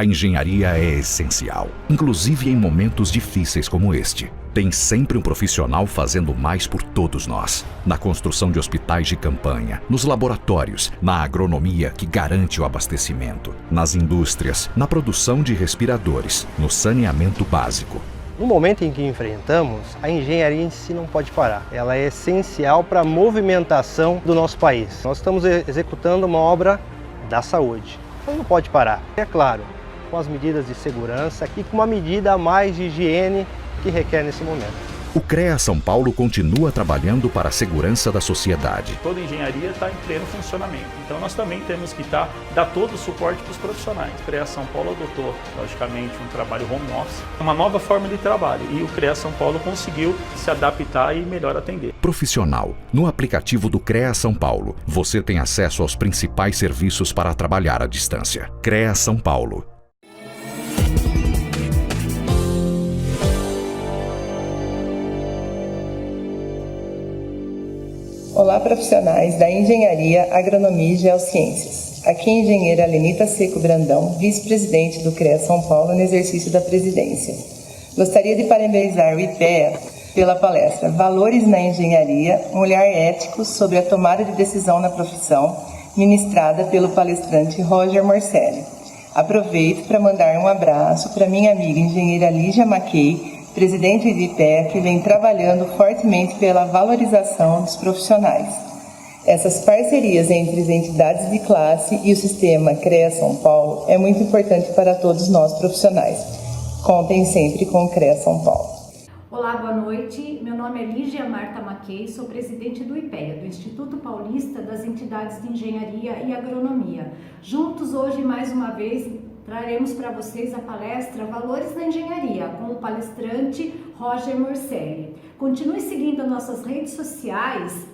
A engenharia é essencial, inclusive em momentos difíceis como este. Tem sempre um profissional fazendo mais por todos nós. Na construção de hospitais de campanha, nos laboratórios, na agronomia que garante o abastecimento, nas indústrias, na produção de respiradores, no saneamento básico. No momento em que enfrentamos, a engenharia em si não pode parar. Ela é essencial para a movimentação do nosso país. Nós estamos executando uma obra da saúde. Então não pode parar. É claro, com as medidas de segurança e com uma medida a mais de higiene que requer nesse momento. O CREA São Paulo continua trabalhando para a segurança da sociedade. Toda a engenharia está em pleno funcionamento, então nós também temos que dar todo o suporte para os profissionais. O CREA São Paulo adotou, logicamente, um trabalho home office, uma nova forma de trabalho, e o CREA São Paulo conseguiu se adaptar e melhor atender. Profissional. No aplicativo do CREA São Paulo, você tem acesso aos principais serviços para trabalhar à distância. CREA São Paulo. Olá, profissionais da Engenharia, Agronomia e Geociências. Aqui é a engenheira Lenita Seco Brandão, vice-presidente do CREA São Paulo no exercício da presidência. Gostaria de parabenizar o IPEA pela palestra Valores na Engenharia, um olhar ético sobre a tomada de decisão na profissão, ministrada pelo palestrante Roger Morcelli. Aproveito para mandar um abraço para minha amiga engenheira Lígia Mackey, presidente do IPEA, que vem trabalhando fortemente pela valorização dos profissionais. Essas parcerias entre as entidades de classe e o sistema CREA São Paulo é muito importante para todos nós profissionais. Contem sempre com o CREA São Paulo. Olá, boa noite. Meu nome é Lígia Marta Mackey, sou presidente do IPEA, do Instituto Paulista das Entidades de Engenharia e Agronomia. Juntos, hoje, mais uma vez, traremos para vocês a palestra Valores da Engenharia, com o palestrante Roger Morcelli. Continue seguindo as nossas redes sociais,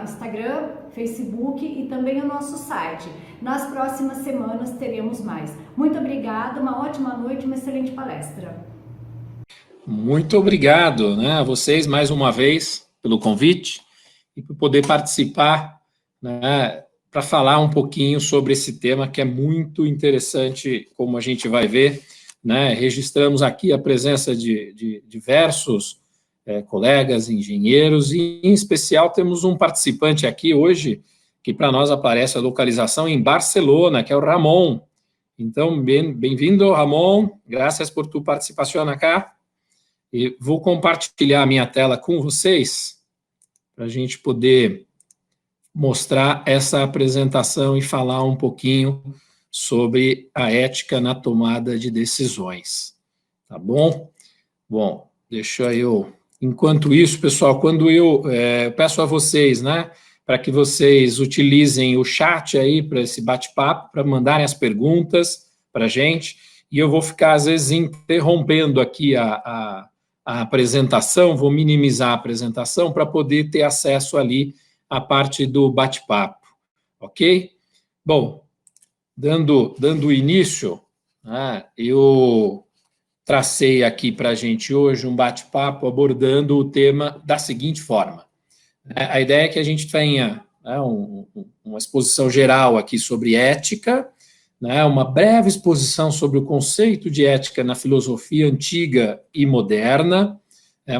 Instagram, Facebook e também o nosso site. Nas próximas semanas teremos mais. Muito obrigada, uma ótima noite, uma excelente palestra. Muito obrigado, a vocês mais uma vez pelo convite e por poder participar, para falar um pouquinho sobre esse tema que é muito interessante, como a gente vai ver, Registramos aqui a presença de diversos colegas, engenheiros, e em especial temos um participante aqui hoje, que para nós aparece a localização em Barcelona, que é o Ramon. Então, bem-vindo, Ramon, graças por tua participação acá. E vou compartilhar a minha tela com vocês, para a gente poder mostrar essa apresentação e falar um pouquinho sobre a ética na tomada de decisões, tá bom? Bom, deixa eu... Enquanto isso, pessoal, quando eu peço a vocês, para que vocês utilizem o chat aí para esse bate-papo, para mandarem as perguntas para a gente, e eu vou ficar, às vezes, interrompendo aqui a apresentação, vou minimizar a apresentação para poder ter acesso ali à parte do bate-papo, ok? Bom, dando início, eu tracei aqui para a gente hoje um bate-papo abordando o tema da seguinte forma. A ideia é que a gente tenha uma exposição geral aqui sobre ética, uma breve exposição sobre o conceito de ética na filosofia antiga e moderna,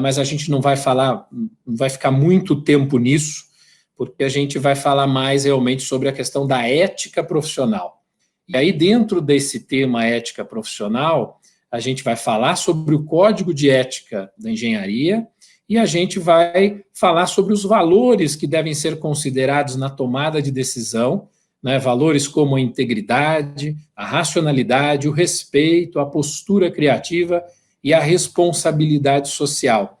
mas a gente não vai ficar muito tempo nisso, porque a gente vai falar mais realmente sobre a questão da ética profissional. E aí, dentro desse tema ética profissional, a gente vai falar sobre o Código de Ética da Engenharia e a gente vai falar sobre os valores que devem ser considerados na tomada de decisão, valores como a integridade, a racionalidade, o respeito, a postura criativa e a responsabilidade social.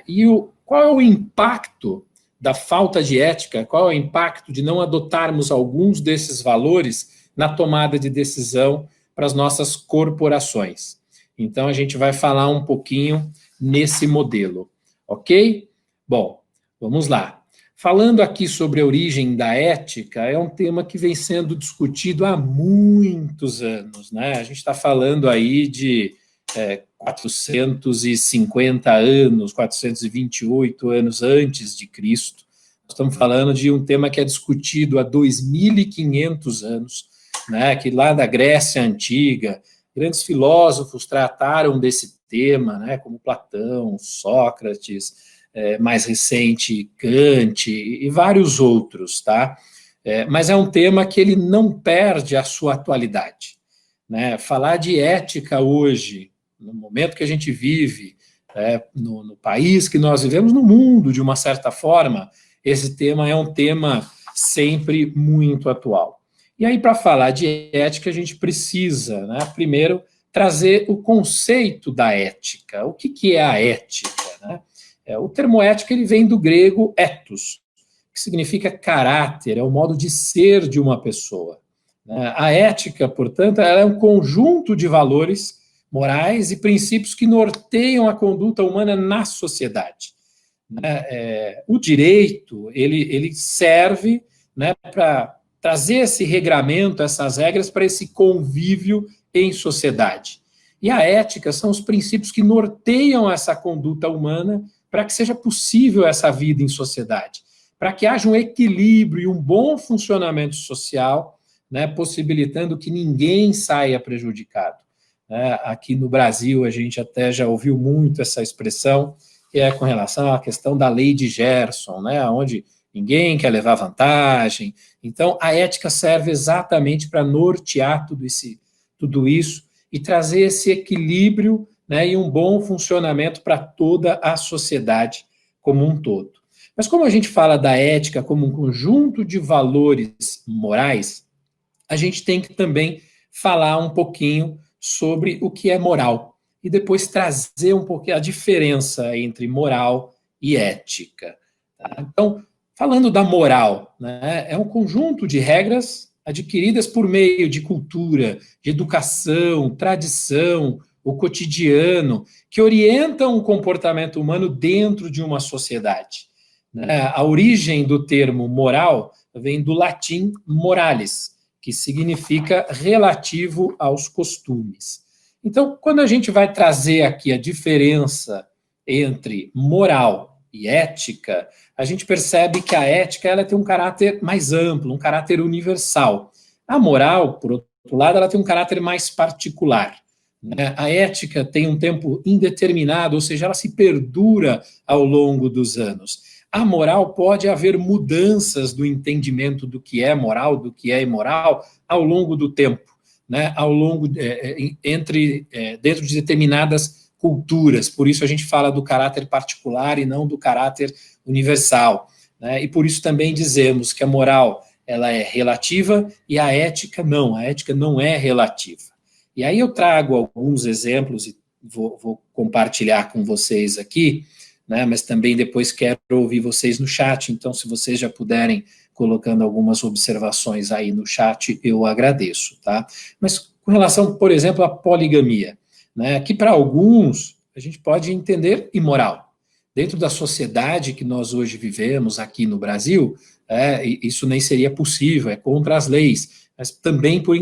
E qual é o impacto da falta de ética, qual é o impacto de não adotarmos alguns desses valores na tomada de decisão para as nossas corporações. Então, a gente vai falar um pouquinho nesse modelo, ok? Bom, vamos lá. Falando aqui sobre a origem da ética, é um tema que vem sendo discutido há muitos anos, A gente está falando aí de 450 anos, 428 anos antes de Cristo. Nós estamos falando de um tema que é discutido há 2.500 anos, que lá da Grécia Antiga, Grandes filósofos trataram desse tema, né, como Platão, Sócrates, mais recente, Kant e vários outros, tá? Mas é um tema que ele não perde a sua atualidade, né? Falar de ética hoje, no momento que a gente vive, no país que nós vivemos, no mundo, de uma certa forma, esse tema é um tema sempre muito atual. E aí, para falar de ética, a gente precisa, né, primeiro, trazer o conceito da ética. O que é a ética, né? O termo ética ele vem do grego ethos, que significa caráter, é o modo de ser de uma pessoa. A ética, portanto, ela é um conjunto de valores morais e princípios que norteiam a conduta humana na sociedade. O direito, ele serve, né, para trazer esse regramento, essas regras para esse convívio em sociedade. E a ética são os princípios que norteiam essa conduta humana para que seja possível essa vida em sociedade, para que haja um equilíbrio e um bom funcionamento social, né, possibilitando que ninguém saia prejudicado. Aqui no Brasil, a gente até já ouviu muito essa expressão, que é com relação à questão da lei de Gerson, né, onde ninguém quer levar vantagem. Então, a ética serve exatamente para nortear tudo isso e trazer esse equilíbrio, né, e um bom funcionamento para toda a sociedade como um todo. Mas como a gente fala da ética como um conjunto de valores morais, a gente tem que também falar um pouquinho sobre o que é moral e depois trazer um pouquinho a diferença entre moral e ética. Tá? Então, falando da moral, né, é um conjunto de regras adquiridas por meio de cultura, de educação, tradição, o cotidiano, que orientam o comportamento humano dentro de uma sociedade. A origem do termo moral vem do latim moralis, que significa relativo aos costumes. Então, quando a gente vai trazer aqui a diferença entre moral e ética, a gente percebe que a ética ela tem um caráter mais amplo, um caráter universal. A moral, por outro lado, ela tem um caráter mais particular. A ética tem um tempo indeterminado, ou seja, ela se perdura ao longo dos anos. A moral pode haver mudanças do entendimento do que é moral, do que é imoral, ao longo do tempo, né? Dentro de determinadas culturas. Por isso a gente fala do caráter particular e não do caráter universal, né? E por isso também dizemos que a moral ela é relativa e a ética não é relativa. E aí eu trago alguns exemplos e vou compartilhar com vocês aqui, né, mas também depois quero ouvir vocês no chat, então se vocês já puderem colocando algumas observações aí no chat, eu agradeço, tá? Mas com relação, por exemplo, à poligamia, né, que para alguns a gente pode entender imoral. Dentro da sociedade que nós hoje vivemos aqui no Brasil, isso nem seria possível, é contra as leis, mas também por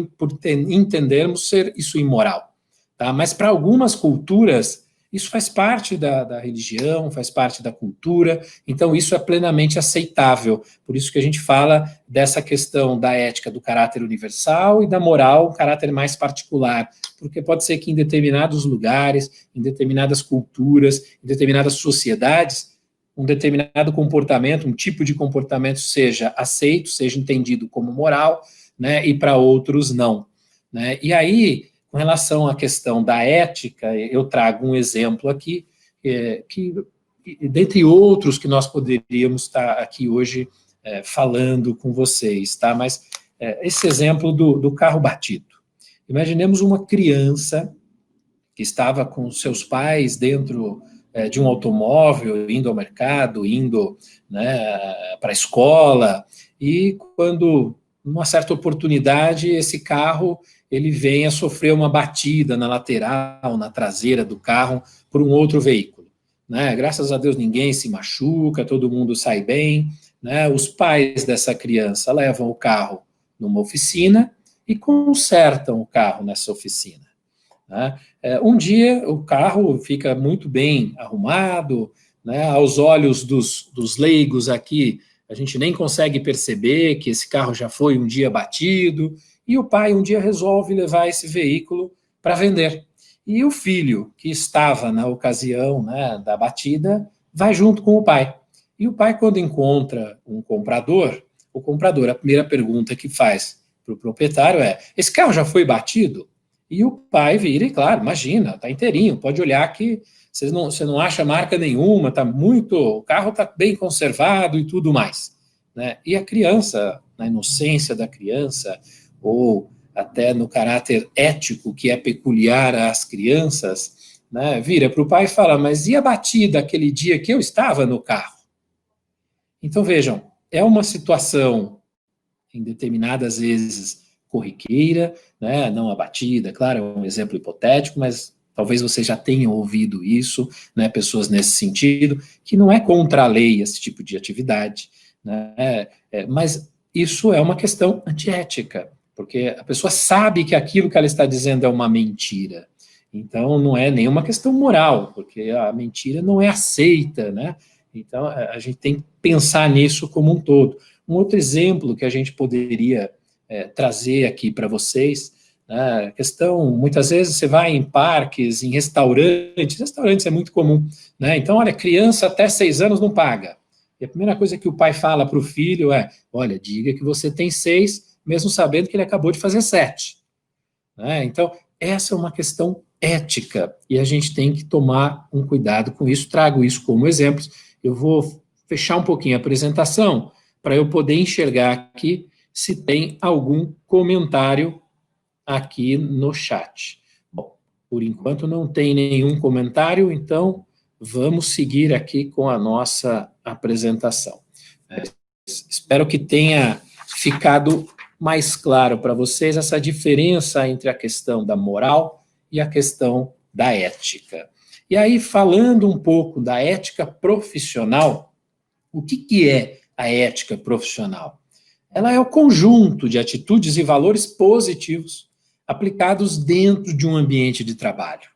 entendermos ser isso imoral. Tá? Mas para algumas culturas, isso faz parte da religião, faz parte da cultura, então isso é plenamente aceitável. Por isso que a gente fala dessa questão da ética do caráter universal e da moral, um caráter mais particular, porque pode ser que em determinados lugares, em determinadas culturas, em determinadas sociedades, um determinado comportamento, um tipo de comportamento seja aceito, seja entendido como moral, né, e para outros não. Né? E aí, com relação à questão da ética, eu trago um exemplo aqui, que dentre outros que nós poderíamos estar aqui hoje falando com vocês, tá? Mas esse exemplo do carro batido. Imaginemos uma criança que estava com seus pais dentro de um automóvel, indo ao mercado, indo, né, para a escola, e quando, numa certa oportunidade, esse carro ele vem a sofrer uma batida na lateral, na traseira do carro, por um outro veículo. Né? Graças a Deus ninguém se machuca, todo mundo sai bem. Né? Os pais dessa criança levam o carro numa oficina e consertam o carro nessa oficina. Né? Um dia o carro fica muito bem arrumado, né? Aos olhos dos leigos aqui, a gente nem consegue perceber que esse carro já foi um dia batido, e o pai um dia resolve levar esse veículo para vender. E o filho, que estava na ocasião, né, da batida, vai junto com o pai. E o pai, quando encontra um comprador, o comprador, a primeira pergunta que faz para o proprietário é: esse carro já foi batido? E o pai vira e, claro, imagina, está inteirinho, pode olhar que você não acha marca nenhuma, o carro está bem conservado e tudo mais. Né? E a criança, na inocência da criança, ou até no caráter ético que é peculiar às crianças, né, vira para o pai e fala: mas e a batida aquele dia que eu estava no carro? Então, vejam, é uma situação, em determinadas vezes, corriqueira, né, não a batida, claro, é um exemplo hipotético, mas talvez você já tenha ouvido isso, né, pessoas nesse sentido, que não é contra a lei esse tipo de atividade, né, mas isso é uma questão antiética, porque a pessoa sabe que aquilo que ela está dizendo é uma mentira. Então, não é nenhuma questão moral, porque a mentira não é aceita, né? Então, a gente tem que pensar nisso como um todo. Um outro exemplo que a gente poderia trazer aqui para vocês, né, a questão, muitas vezes você vai em parques, em restaurantes é muito comum, né? Então, olha, criança até 6 anos não paga. E a primeira coisa que o pai fala para o filho é: olha, diga que você tem 6, mesmo sabendo que ele acabou de fazer 7. Né? Então, essa é uma questão ética, e a gente tem que tomar um cuidado com isso. Trago isso como exemplos. Eu vou fechar um pouquinho a apresentação para eu poder enxergar aqui se tem algum comentário aqui no chat. Bom, por enquanto não tem nenhum comentário, então vamos seguir aqui com a nossa apresentação. Espero que tenha ficado mais claro para vocês essa diferença entre a questão da moral e a questão da ética. E aí, falando um pouco da ética profissional, o que é a ética profissional? Ela é o conjunto de atitudes e valores positivos aplicados dentro de um ambiente de trabalho.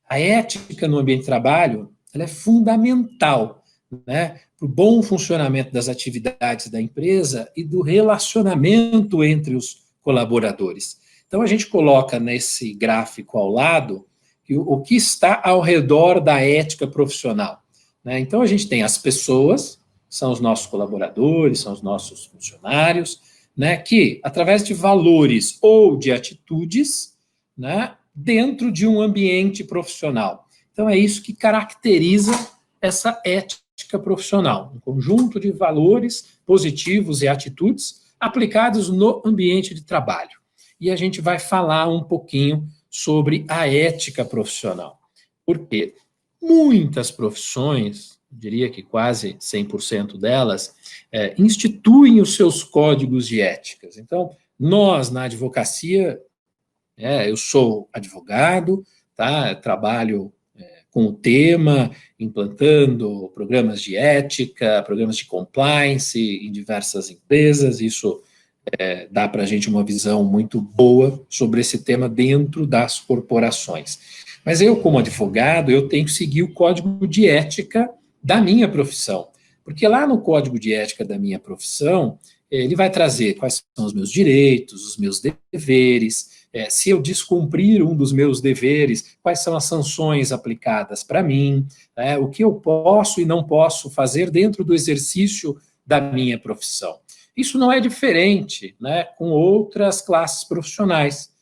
A ética no ambiente de trabalho, ela é fundamental, né, para o bom funcionamento das atividades da empresa e do relacionamento entre os colaboradores. Então, a gente coloca nesse gráfico ao lado o que está ao redor da ética profissional. Né? Então, a gente tem as pessoas, são os nossos colaboradores, são os nossos funcionários, né, que, através de valores ou de atitudes, né, dentro de um ambiente profissional. Então, é isso que caracteriza essa ética profissional, um conjunto de valores positivos e atitudes aplicados no ambiente de trabalho. E a gente vai falar um pouquinho sobre a ética profissional. Porque muitas profissões, eu diria que quase 100% delas, instituem os seus códigos de éticas. Então, nós, na advocacia, eu sou advogado, tá? Trabalho com o tema, implantando programas de ética, programas de compliance em diversas empresas. Isso dá para a gente uma visão muito boa sobre esse tema dentro das corporações. Mas eu, como advogado, eu tenho que seguir o código de ética da minha profissão, porque lá no código de ética da minha profissão, ele vai trazer quais são os meus direitos, os meus deveres, se eu descumprir um dos meus deveres, quais são as sanções aplicadas para mim, o que eu posso e não posso fazer dentro do exercício da minha profissão. Isso não é diferente, né, com outras classes profissionais,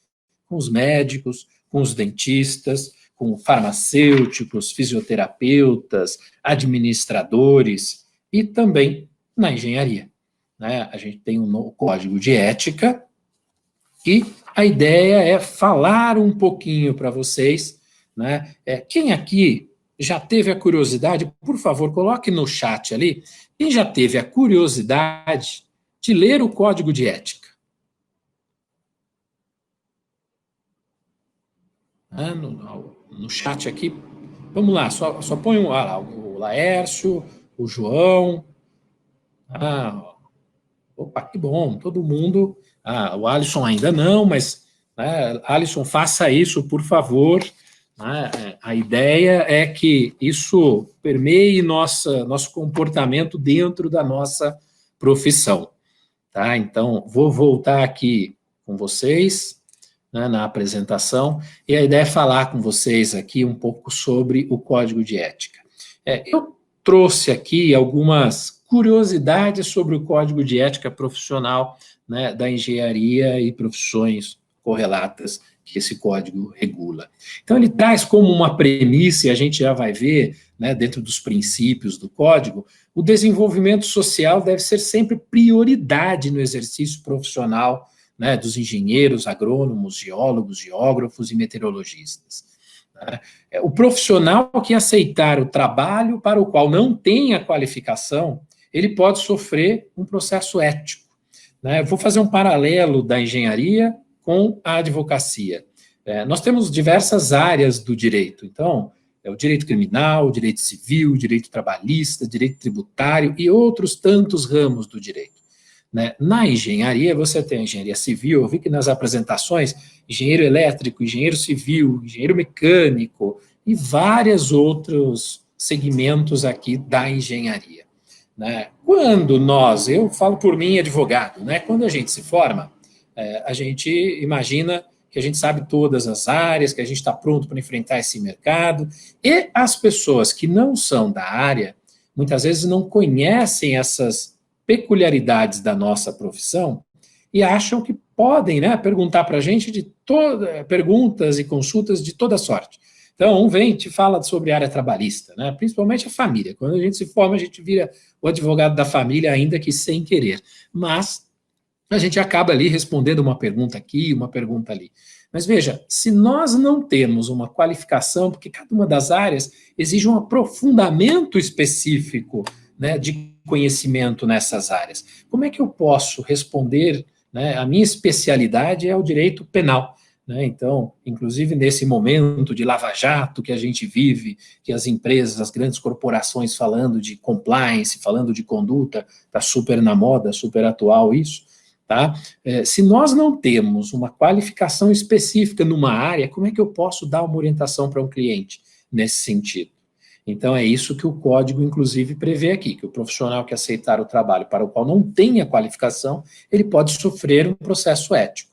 com os médicos, com os dentistas, com farmacêuticos, fisioterapeutas, administradores e também na engenharia. Né? A gente tem um código de ética e a ideia é falar um pouquinho para vocês, né? Quem aqui já teve a curiosidade, por favor, coloque no chat ali, quem já teve a curiosidade de ler o código de ética? No chat aqui, vamos lá, só põe o Laércio, o João, opa, que bom, todo mundo, o Alisson ainda não, mas, Alisson, faça isso, por favor, a ideia é que isso permeie nosso comportamento dentro da nossa profissão, tá? Então, vou voltar aqui com vocês, né, na apresentação, e a ideia é falar com vocês aqui um pouco sobre o Código de Ética. Eu trouxe aqui algumas curiosidades sobre o Código de Ética Profissional, né, da engenharia e profissões correlatas que esse código regula. Então, ele traz como uma premissa, e a gente já vai ver, né, dentro dos princípios do código, o desenvolvimento social deve ser sempre prioridade no exercício profissional, né, dos engenheiros, agrônomos, geólogos, geógrafos e meteorologistas. O profissional que aceitar o trabalho para o qual não tem a qualificação, ele pode sofrer um processo ético. Eu vou fazer um paralelo da engenharia com a advocacia. Nós temos diversas áreas do direito, então, o direito criminal, o direito civil, o direito trabalhista, direito tributário e outros tantos ramos do direito. Na engenharia, você tem a engenharia civil, eu vi que nas apresentações, engenheiro elétrico, engenheiro civil, engenheiro mecânico e vários outros segmentos aqui da engenharia. Quando eu falo por mim, advogado, quando a gente se forma, a gente imagina que a gente sabe todas as áreas, que a gente está pronto para enfrentar esse mercado, e as pessoas que não são da área, muitas vezes não conhecem essas peculiaridades da nossa profissão e acham que podem, perguntar para a gente perguntas e consultas de toda sorte. Então, um vem e te fala sobre a área trabalhista, principalmente a família. Quando a gente se forma, a gente vira o advogado da família, ainda que sem querer. Mas a gente acaba ali respondendo uma pergunta aqui, uma pergunta ali. Mas veja, se nós não temos uma qualificação, porque cada uma das áreas exige um aprofundamento específico, de conhecimento nessas áreas, como é que eu posso responder? A minha especialidade é o direito penal. Então, inclusive nesse momento de lava-jato que a gente vive, que as empresas, as grandes corporações falando de compliance, falando de conduta, está super na moda, super atual isso, tá? Se nós não temos uma qualificação específica numa área, como é que eu posso dar uma orientação para um cliente nesse sentido? Então, é isso que o código, inclusive, prevê aqui, que o profissional que aceitar o trabalho para o qual não tenha qualificação, ele pode sofrer um processo ético.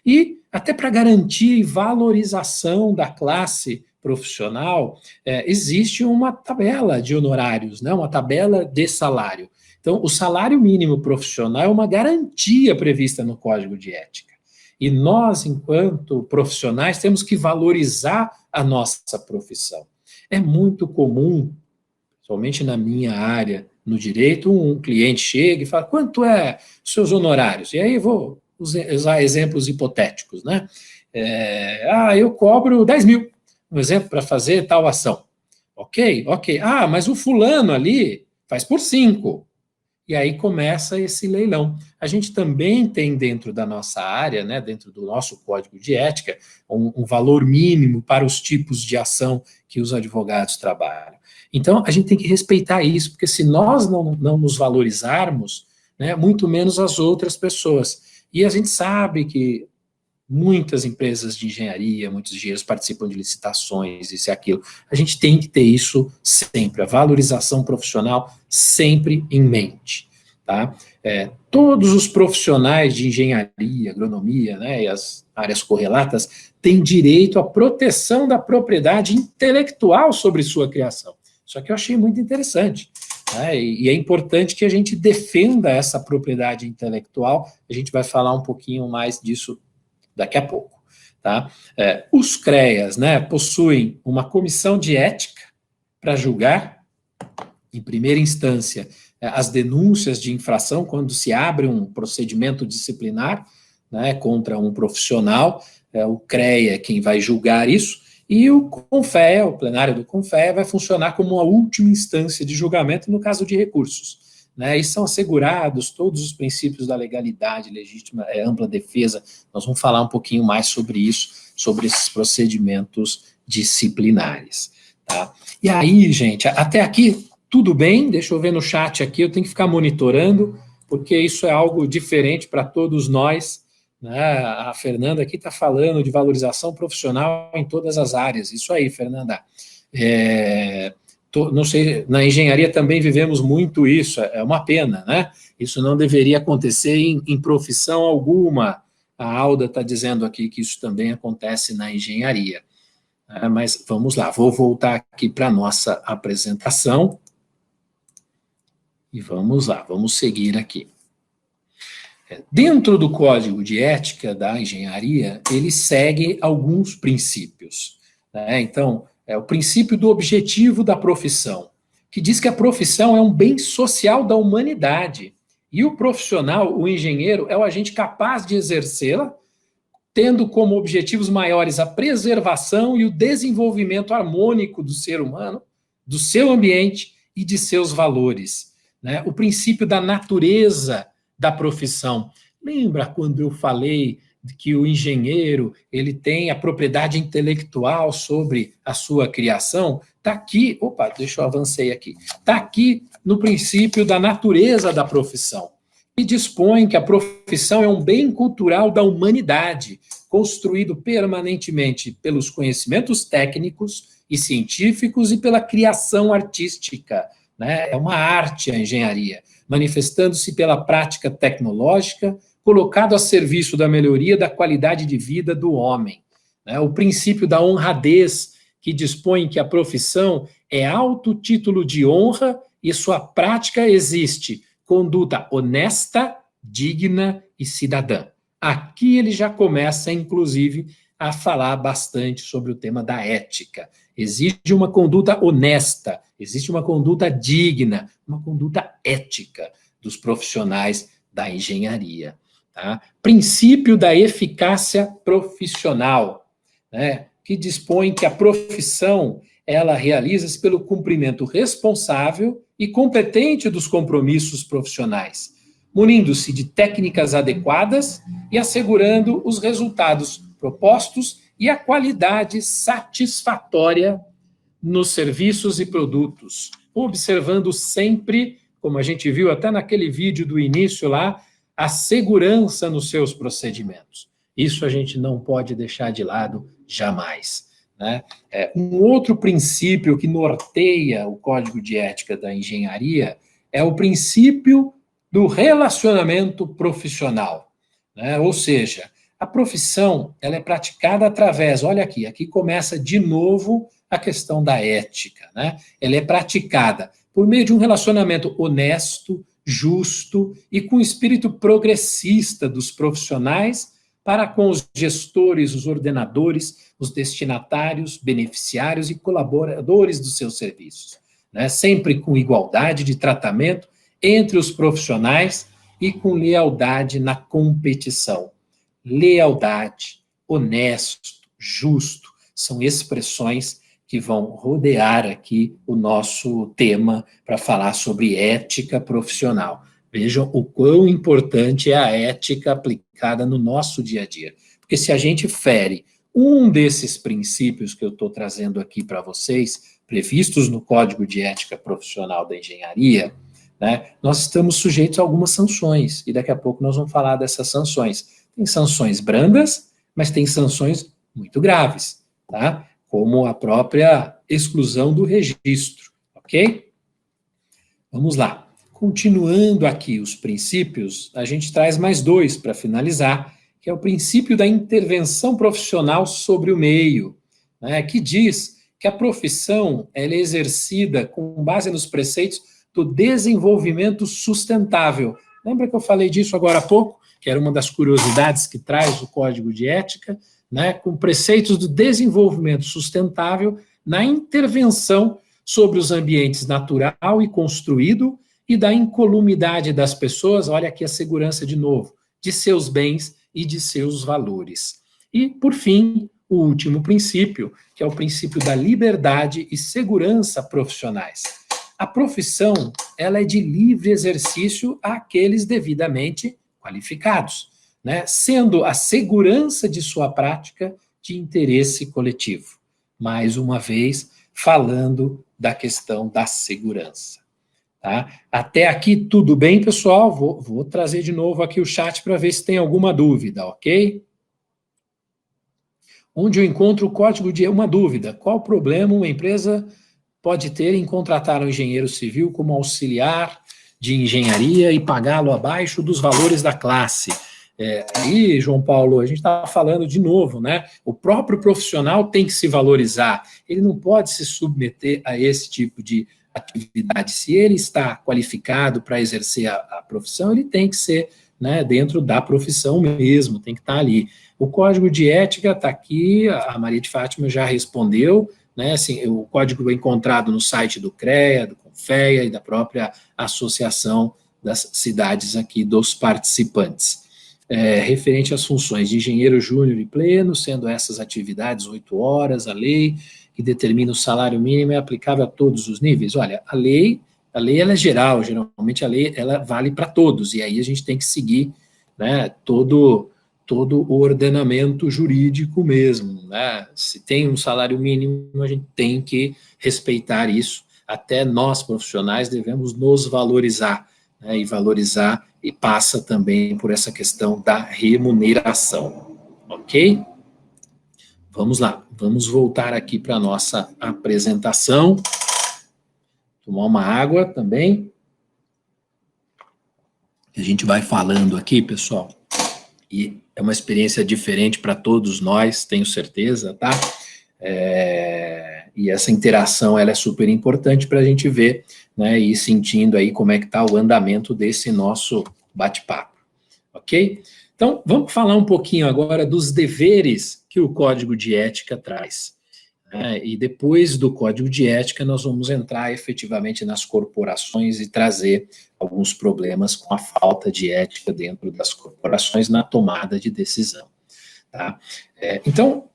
E, até para garantir valorização da classe profissional, existe uma tabela de honorários, uma tabela de salário. Então, o salário mínimo profissional é uma garantia prevista no Código de Ética. E nós, enquanto profissionais, temos que valorizar a nossa profissão. É muito comum, somente na minha área, no direito, um cliente chega e fala, quanto é os seus honorários? E aí eu vou usar exemplos hipotéticos, eu cobro 10 mil, um exemplo, para fazer tal ação. Ok. Mas o fulano ali faz por 5. E aí começa esse leilão. A gente também tem dentro da nossa área, dentro do nosso código de ética, um valor mínimo para os tipos de ação que os advogados trabalham. Então, a gente tem que respeitar isso, porque se nós não nos valorizarmos, muito menos as outras pessoas. E a gente sabe que muitas empresas de engenharia, muitos engenheiros participam de licitações, isso e aquilo. A gente tem que ter isso sempre, a valorização profissional sempre em mente. Tá? Todos os profissionais de engenharia, agronomia, e as áreas correlatas têm direito à proteção da propriedade intelectual sobre sua criação. Isso aqui eu achei muito interessante. E é importante que a gente defenda essa propriedade intelectual. A gente vai falar um pouquinho mais disso daqui a pouco. Tá? Os CREAs, possuem uma comissão de ética para julgar, em primeira instância, as denúncias de infração, quando se abre um procedimento disciplinar contra um profissional, o CREA é quem vai julgar isso, e o CONFEA, o plenário do CONFEA, vai funcionar como uma última instância de julgamento no caso de recursos. E são assegurados todos os princípios da legalidade, legítima, ampla defesa. Nós vamos falar um pouquinho mais sobre isso, sobre esses procedimentos disciplinares. Tá? E aí, gente, até aqui, tudo bem? Deixa eu ver no chat aqui, eu tenho que ficar monitorando, porque isso é algo diferente para todos nós. A Fernanda aqui está falando de valorização profissional em todas as áreas. Isso aí, Fernanda. Não sei, na engenharia também vivemos muito isso, é uma pena, Isso não deveria acontecer em profissão alguma, A Alda está dizendo aqui que isso também acontece na engenharia. Mas vamos lá, vou voltar aqui para a nossa apresentação. E vamos lá, vamos seguir aqui. Dentro do Código de Ética da Engenharia, ele segue alguns princípios, né? Então, o princípio do objetivo da profissão, que diz que a profissão é um bem social da humanidade, e o profissional, o engenheiro, é o agente capaz de exercê-la, tendo como objetivos maiores a preservação e o desenvolvimento harmônico do ser humano, do seu ambiente e de seus valores, né? O princípio da natureza da profissão. Lembra quando eu falei que o engenheiro ele tem a propriedade intelectual sobre a sua criação? Está aqui, deixa eu avançar aqui. Está aqui no princípio da natureza da profissão, que dispõe que a profissão é um bem cultural da humanidade, construído permanentemente pelos conhecimentos técnicos e científicos e pela criação artística, né? É uma arte a engenharia, manifestando-se pela prática tecnológica, colocado a serviço da melhoria da qualidade de vida do homem, né? O princípio da honradez, que dispõe que a profissão é alto título de honra e sua prática existe conduta honesta, digna e cidadã. Aqui ele já começa, inclusive, a falar bastante sobre o tema da ética. Existe uma conduta honesta, existe uma conduta digna, uma conduta ética dos profissionais da engenharia. Tá? Princípio da eficácia profissional, né, que dispõe que a profissão ela realiza-se pelo cumprimento responsável e competente dos compromissos profissionais, munindo-se de técnicas adequadas e assegurando os resultados propostos e a qualidade satisfatória nos serviços e produtos, observando sempre, como a gente viu até naquele vídeo do início lá, a segurança nos seus procedimentos. Isso a gente não pode deixar de lado jamais, né? Um outro princípio que norteia o Código de Ética da Engenharia é o princípio do relacionamento profissional, né? Ou seja, a profissão ela é praticada através, olha aqui começa de novo a questão da ética, né? Ela é praticada por meio de um relacionamento honesto, justo e com espírito progressista dos profissionais para com os gestores, os ordenadores, os destinatários, beneficiários e colaboradores dos seus serviços, né? Sempre com igualdade de tratamento entre os profissionais e com lealdade na competição. Lealdade, honesto, justo, são expressões que vão rodear aqui o nosso tema para falar sobre ética profissional. Vejam o quão importante é a ética aplicada no nosso dia a dia. Porque se a gente fere um desses princípios que eu estou trazendo aqui para vocês, previstos no Código de Ética Profissional da Engenharia, né, nós estamos sujeitos a algumas sanções, e daqui a pouco nós vamos falar dessas sanções. Tem sanções brandas, mas tem sanções muito graves, tá? Como a própria exclusão do registro, ok? Vamos lá. Continuando aqui os princípios, a gente traz mais dois para finalizar, que é o princípio da intervenção profissional sobre o meio, né, que diz que a profissão ela é exercida com base nos preceitos do desenvolvimento sustentável. Lembra que eu falei disso agora há pouco? Que era uma das curiosidades que traz o Código de Ética, né, com preceitos do desenvolvimento sustentável na intervenção sobre os ambientes natural e construído e da incolumidade das pessoas, olha aqui a segurança de novo, de seus bens e de seus valores. E, por fim, o último princípio, que é o princípio da liberdade e segurança profissionais. A profissão, ela é de livre exercício àqueles devidamente qualificados, né? Sendo a segurança de sua prática de interesse coletivo. Mais uma vez, falando da questão da segurança. Tá? Até aqui tudo bem, pessoal? Vou trazer de novo aqui o chat para ver se tem alguma dúvida, ok? Onde eu encontro o código de uma dúvida. Qual problema uma empresa pode ter em contratar um engenheiro civil como auxiliar de engenharia e pagá-lo abaixo dos valores da classe? Aí, João Paulo, a gente está falando de novo, né? O próprio profissional tem que se valorizar, ele não pode se submeter a esse tipo de atividade. Se ele está qualificado para exercer a profissão, ele tem que ser, né, dentro da profissão mesmo, tem que estar ali. O código de ética está aqui, a Maria de Fátima já respondeu, né? Assim, o código é encontrado no site do CREA, do CONFEA e da própria associação das cidades aqui dos participantes. Referente às funções de engenheiro júnior e pleno, sendo essas atividades 8 horas, a lei que determina o salário mínimo é aplicável a todos os níveis. Olha, a lei ela é geral, geralmente a lei ela vale para todos, e aí a gente tem que seguir, né, todo o ordenamento jurídico mesmo, né? Se tem um salário mínimo, a gente tem que respeitar isso. Até nós, profissionais, devemos nos valorizar, né? E valorizar e passa também por essa questão da remuneração, ok? Vamos lá, vamos voltar aqui para a nossa apresentação. Tomar uma água também. A gente vai falando aqui, pessoal, e é uma experiência diferente para todos nós, tenho certeza, tá? E essa interação, ela é super importante para a gente ver, né, e ir sentindo aí como é que está o andamento desse nosso bate-papo, ok? Então, vamos falar um pouquinho agora dos deveres que o Código de Ética traz. E depois do Código de Ética, nós vamos entrar efetivamente nas corporações e trazer alguns problemas com a falta de ética dentro das corporações na tomada de decisão. Tá? Então,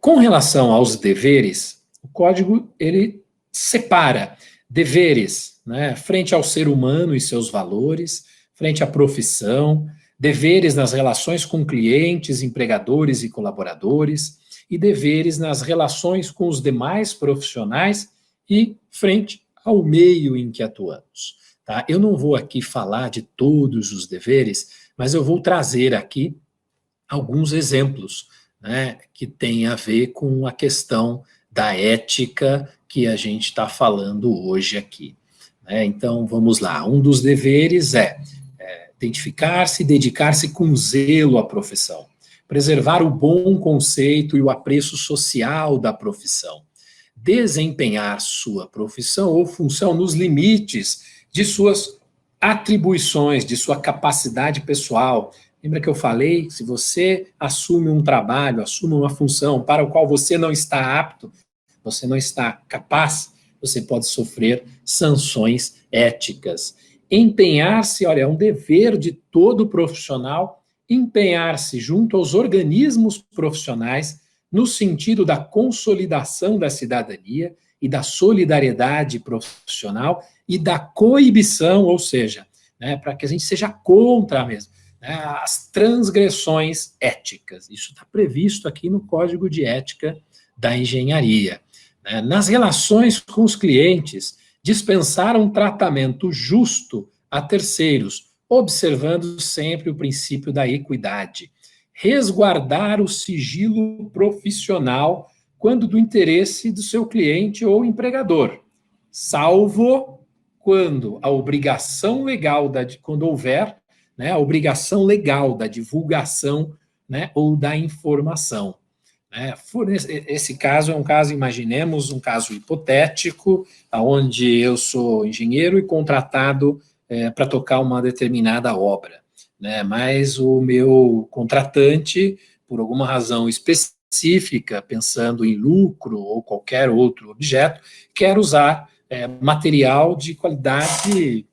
com relação aos deveres, o Código, ele separa deveres, né, frente ao ser humano e seus valores, frente à profissão, deveres nas relações com clientes, empregadores e colaboradores, e deveres nas relações com os demais profissionais e frente ao meio em que atuamos. Tá? Eu não vou aqui falar de todos os deveres, mas eu vou trazer aqui alguns exemplos, né, que tem a ver com a questão da ética que a gente está falando hoje aqui. Né? Então, vamos lá. Um dos deveres é identificar-se e dedicar-se com zelo à profissão. Preservar o bom conceito e o apreço social da profissão. Desempenhar sua profissão ou função nos limites de suas atribuições, de sua capacidade pessoal. Lembra que eu falei? Se você assume um trabalho, assume uma função para o qual você não está apto, você não está capaz, você pode sofrer sanções éticas. Empenhar-se, olha, é um dever de todo profissional empenhar-se junto aos organismos profissionais no sentido da consolidação da cidadania e da solidariedade profissional e da coibição, ou seja, né, para que a gente seja contra mesmo, né, as transgressões éticas. Isso está previsto aqui no Código de Ética da Engenharia. Né. Nas relações com os clientes, dispensar um tratamento justo a terceiros, observando sempre o princípio da equidade. Resguardar o sigilo profissional quando do interesse do seu cliente ou empregador, salvo quando a obrigação legal, quando houver, né, a obrigação legal da divulgação, né, ou da informação. Né. Esse caso é um caso, imaginemos, um caso hipotético, onde eu sou engenheiro e contratado para tocar uma determinada obra, né? Mas o meu contratante, por alguma razão específica, pensando em lucro ou qualquer outro objeto, quer usar material de qualidade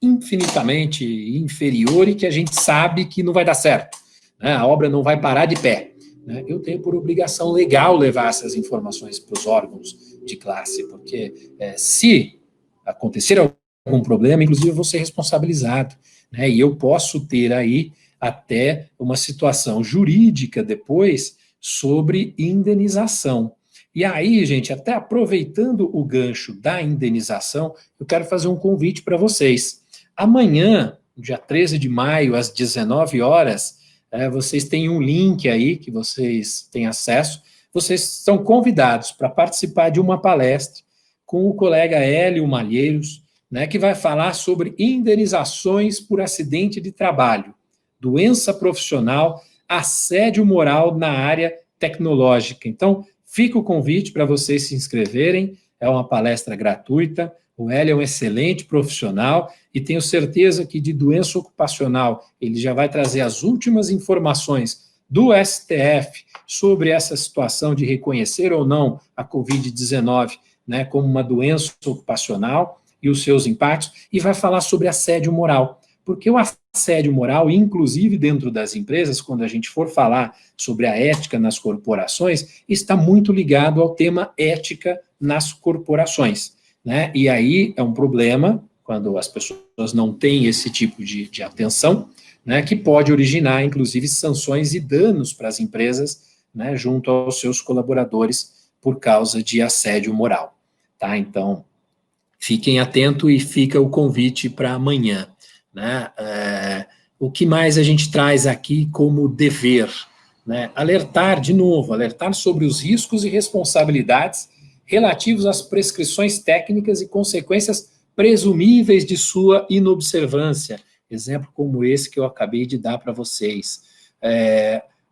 infinitamente inferior e que a gente sabe que não vai dar certo, né? A obra não vai parar de pé. Né? Eu tenho por obrigação legal levar essas informações para os órgãos de classe, porque se acontecer algum problema, inclusive eu vou ser responsabilizado, né? E eu posso ter aí até uma situação jurídica depois sobre indenização. E aí, gente, até aproveitando o gancho da indenização, eu quero fazer um convite para vocês. Amanhã, dia 13 de maio, às 19 horas, vocês têm um link aí que vocês têm acesso, vocês são convidados para participar de uma palestra com o colega Hélio Malheiros, né, que vai falar sobre indenizações por acidente de trabalho, doença profissional, assédio moral na área tecnológica. Então, fica o convite para vocês se inscreverem, é uma palestra gratuita, o Hélio é um excelente profissional e tenho certeza que de doença ocupacional ele já vai trazer as últimas informações do STF sobre essa situação de reconhecer ou não a Covid-19, né, como uma doença ocupacional e os seus impactos, e vai falar sobre assédio moral. Porque o assédio moral, inclusive dentro das empresas, quando a gente for falar sobre a ética nas corporações, está muito ligado ao tema ética nas corporações, né? E aí é um problema, quando as pessoas não têm esse tipo de atenção, né, que pode originar, inclusive, sanções e danos para as empresas, né, junto aos seus colaboradores por causa de assédio moral. Tá? Então, fiquem atentos e fica o convite para amanhã. Né? O que mais a gente traz aqui como dever? Né? Alertar, de novo, alertar sobre os riscos e responsabilidades relativos às prescrições técnicas e consequências presumíveis de sua inobservância. Exemplo como esse que eu acabei de dar para vocês.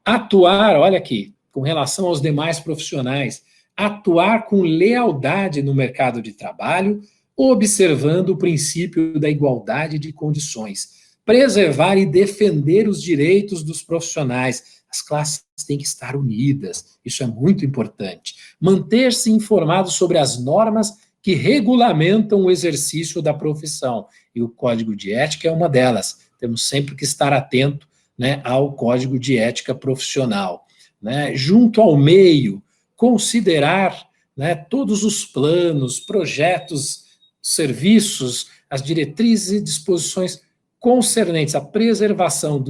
Atuar, olha aqui, com relação aos demais profissionais, atuar com lealdade no mercado de trabalho, observando o princípio da igualdade de condições, preservar e defender os direitos dos profissionais. As classes têm que estar unidas, isso é muito importante. Manter-se informado sobre as normas que regulamentam o exercício da profissão, e o Código de Ética é uma delas. Temos sempre que estar atento, né, ao Código de Ética profissional. Né? Junto ao meio, considerar, né, todos os planos, projetos, serviços, as diretrizes e disposições concernentes à preservação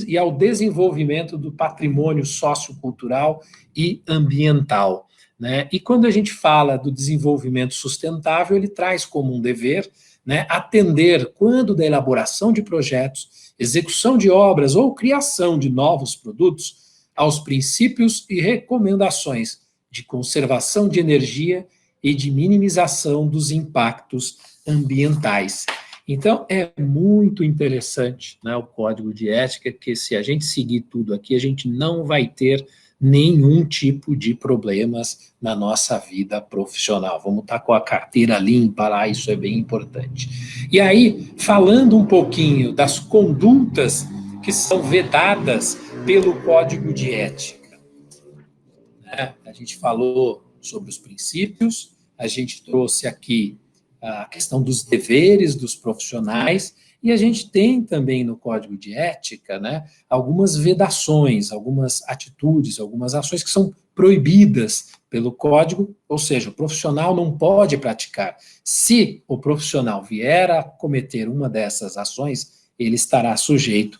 e ao desenvolvimento do patrimônio sociocultural e ambiental. Né? E quando a gente fala do desenvolvimento sustentável, ele traz como um dever, né, atender, quando da elaboração de projetos, execução de obras ou criação de novos produtos, aos princípios e recomendações de conservação de energia e de minimização dos impactos ambientais. Então, é muito interessante, né, o Código de Ética, que se a gente seguir tudo aqui, a gente não vai ter nenhum tipo de problemas na nossa vida profissional. Vamos estar com a carteira limpa lá, isso é bem importante. E aí, falando um pouquinho das condutas que são vedadas pelo Código de Ética, né? A gente falou sobre os princípios, a gente trouxe aqui a questão dos deveres dos profissionais, e a gente tem também no Código de Ética, né, algumas vedações, algumas atitudes, algumas ações que são proibidas pelo Código, ou seja, o profissional não pode praticar. Se o profissional vier a cometer uma dessas ações, ele estará sujeito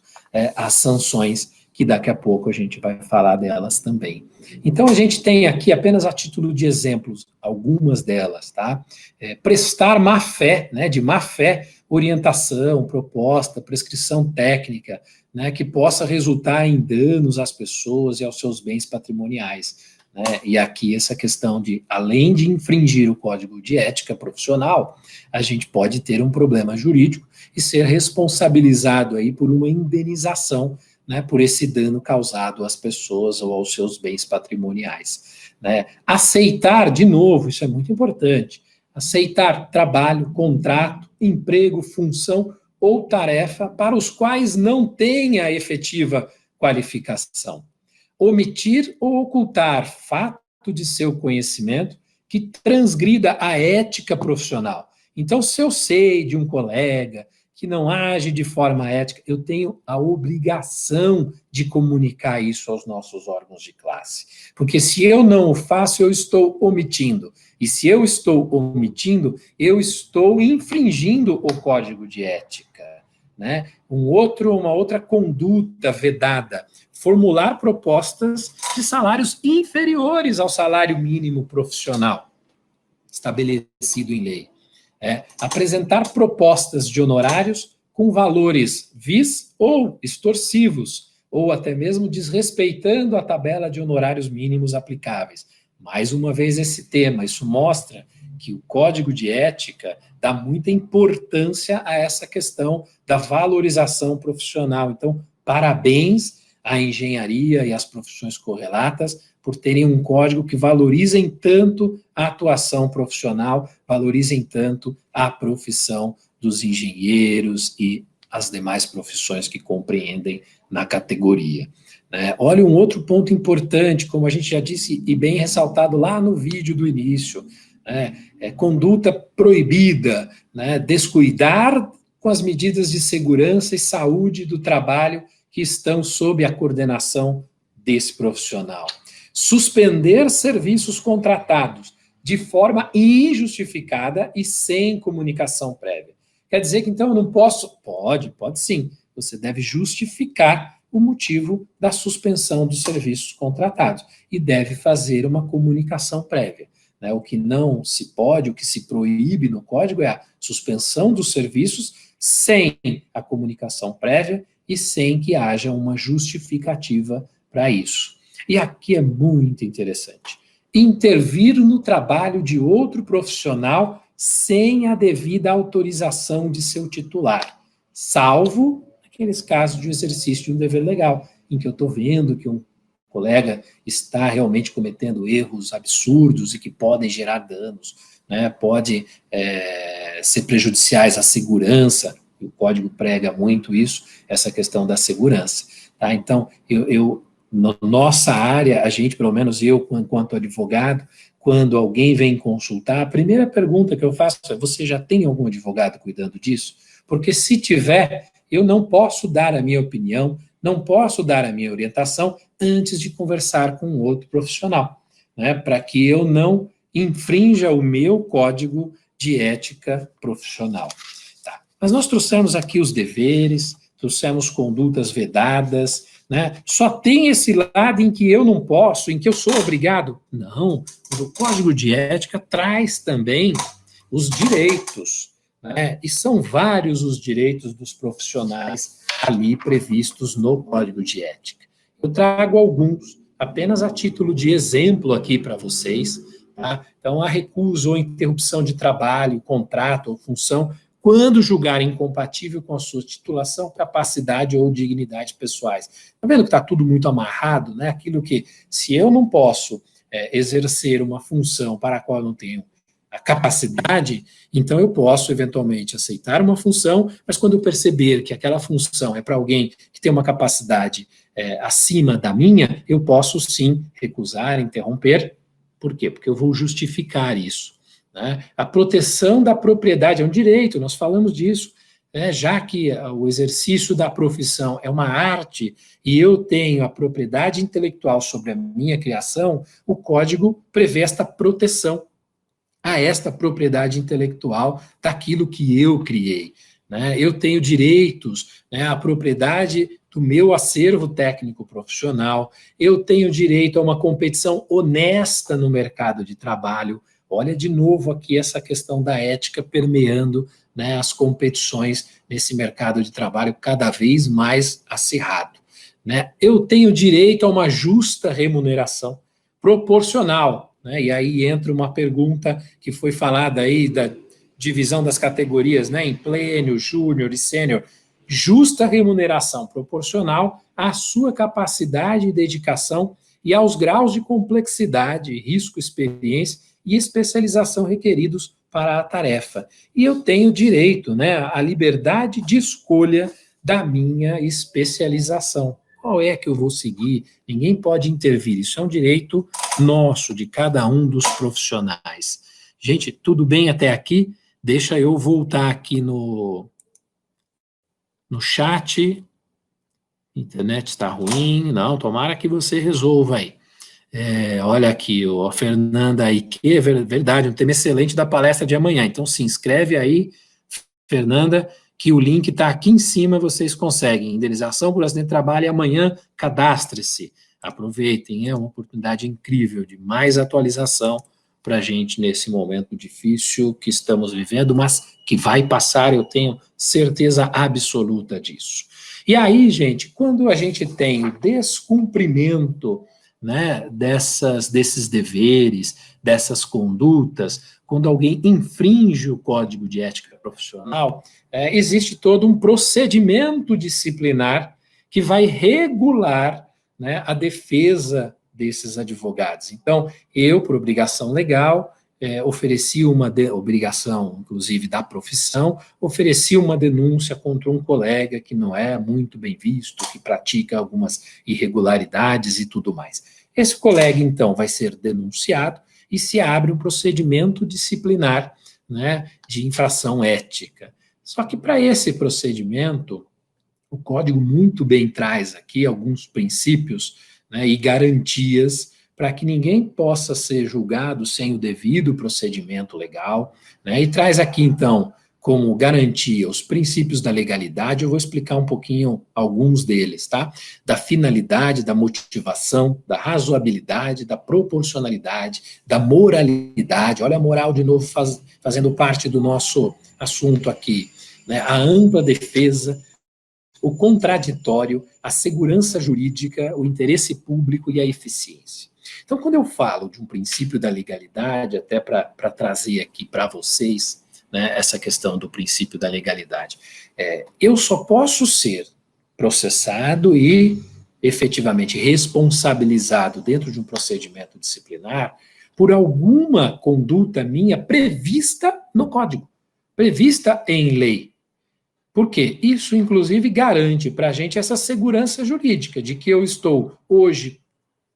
às sanções, que daqui a pouco a gente vai falar delas também. Então, a gente tem aqui, apenas a título de exemplos, algumas delas, tá? Prestar má-fé, né, de má-fé, orientação, proposta, prescrição técnica, né, que possa resultar em danos às pessoas e aos seus bens patrimoniais. Né? E aqui essa questão de, além de infringir o Código de Ética profissional, a gente pode ter um problema jurídico e ser responsabilizado aí por uma indenização, né, por esse dano causado às pessoas ou aos seus bens patrimoniais. Né? Aceitar, de novo, isso é muito importante, aceitar trabalho, contrato, emprego, função ou tarefa para os quais não tenha efetiva qualificação. Omitir ou ocultar fato de seu conhecimento que transgrida a ética profissional. Então, se eu sei de um colega que não age de forma ética, eu tenho a obrigação de comunicar isso aos nossos órgãos de classe. Porque se eu não o faço, eu estou omitindo. E se eu estou omitindo, eu estou infringindo o Código de Ética. Né? Uma outra conduta vedada, formular propostas de salários inferiores ao salário mínimo profissional estabelecido em lei. Apresentar propostas de honorários com valores vis ou extorsivos, ou até mesmo desrespeitando a tabela de honorários mínimos aplicáveis. Mais uma vez esse tema, isso mostra que o Código de Ética dá muita importância a essa questão da valorização profissional. Então, Parabéns à engenharia e às profissões correlatas por terem um código que valorizem tanto a atuação profissional, valorizem tanto a profissão dos engenheiros e as demais profissões que compreendem na categoria. Olha um outro ponto importante, como a gente já disse e bem ressaltado lá no vídeo do início, conduta proibida, descuidar com as medidas de segurança e saúde do trabalho que estão sob a coordenação desse profissional. Suspender serviços contratados de forma injustificada e sem comunicação prévia. Quer dizer que, então, eu não posso? Pode sim. Você deve justificar o motivo da suspensão dos serviços contratados e deve fazer uma comunicação prévia. O que não se pode, o que se proíbe no código é a suspensão dos serviços sem a comunicação prévia e sem que haja uma justificativa para isso. E aqui é muito interessante. Intervir no trabalho de outro profissional sem a devida autorização de seu titular, salvo aqueles casos de exercício de um dever legal, em que eu estou vendo que um colega está realmente cometendo erros absurdos e que podem gerar danos, pode ser prejudiciais à segurança, e o código prega muito isso, essa questão da segurança. Tá? Então, na nossa área, a gente, pelo menos eu, enquanto advogado, quando alguém vem consultar, a primeira pergunta que eu faço é: você já tem algum advogado cuidando disso? Porque se tiver, eu não posso dar a minha opinião, não posso dar a minha orientação antes de conversar com outro profissional, para que eu não infrinja o meu código de ética profissional. Tá. Mas nós trouxemos aqui os deveres, trouxemos condutas vedadas, só tem esse lado em que eu não posso, em que eu sou obrigado? Não, o Código de Ética traz também os direitos, e são vários os direitos dos profissionais ali previstos no Código de Ética. Eu trago alguns, apenas a título de exemplo aqui para vocês. Tá? Então, a recusa ou interrupção de trabalho, contrato ou função, quando julgar incompatível com a sua titulação, capacidade ou dignidade pessoais. Está vendo que está tudo muito amarrado? Aquilo que, se eu não posso exercer uma função para a qual eu não tenho a capacidade, então eu posso, eventualmente, aceitar uma função, mas quando eu perceber que aquela função é para alguém que tem uma capacidade acima da minha, eu posso, sim, recusar, interromper. Por quê? Porque eu vou justificar isso. A proteção da propriedade é um direito, nós falamos disso, já que o exercício da profissão é uma arte e eu tenho a propriedade intelectual sobre a minha criação, o Código prevê esta proteção a esta propriedade intelectual daquilo que eu criei. Eu tenho direitos à propriedade do meu acervo técnico profissional, eu tenho direito a uma competição honesta no mercado de trabalho. Olha de novo aqui essa questão da ética permeando as competições nesse mercado de trabalho cada vez mais acirrado. Eu tenho direito a uma justa remuneração proporcional. E aí entra uma pergunta que foi falada aí da divisão das categorias, em plênio, júnior e sênior. Justa remuneração proporcional à sua capacidade e dedicação e aos graus de complexidade, risco, experiência e especialização requeridos para a tarefa. E eu tenho direito à liberdade de escolha da minha especialização. Qual é que eu vou seguir? Ninguém pode intervir. Isso é um direito nosso, de cada um dos profissionais. Gente, tudo bem até aqui? Deixa eu voltar aqui no chat. Internet está ruim. Não, tomara que você resolva aí. Olha aqui, a Fernanda aí, que é verdade, um tema excelente da palestra de amanhã. Então, se inscreve aí, Fernanda, que o link está aqui em cima, vocês conseguem. Indenização por acidente de trabalho, e amanhã cadastre-se. Aproveitem, é uma oportunidade incrível de mais atualização para a gente nesse momento difícil que estamos vivendo, mas que vai passar, eu tenho certeza absoluta disso. E aí, gente, quando a gente tem o descumprimento desses deveres, dessas condutas, quando alguém infringe o Código de Ética Profissional, existe todo um procedimento disciplinar que vai regular, né, a defesa desses advogados. Então, eu, por obrigação legal, ofereci obrigação, inclusive, da profissão, ofereci uma denúncia contra um colega que não é muito bem visto, que pratica algumas irregularidades e tudo mais. Esse colega, então, vai ser denunciado e se abre um procedimento disciplinar, né, de infração ética. Só que para esse procedimento, o Código muito bem traz aqui alguns princípios, né, e garantias para que ninguém possa ser julgado sem o devido procedimento legal, né, e traz aqui, então, como garantia os princípios da legalidade. Eu vou explicar um pouquinho alguns deles, tá? Da finalidade, da motivação, da razoabilidade, da proporcionalidade, da moralidade. Olha a moral de novo fazendo parte do nosso assunto aqui, né? A ampla defesa, o contraditório, a segurança jurídica, o interesse público e a eficiência. Então, quando eu falo de um princípio da legalidade, até para trazer aqui para vocês, né, essa questão do princípio da legalidade, eu só posso ser processado e efetivamente responsabilizado dentro de um procedimento disciplinar por alguma conduta minha prevista no Código, prevista em lei. Por quê? Isso, inclusive, garante para a gente essa segurança jurídica de que eu estou hoje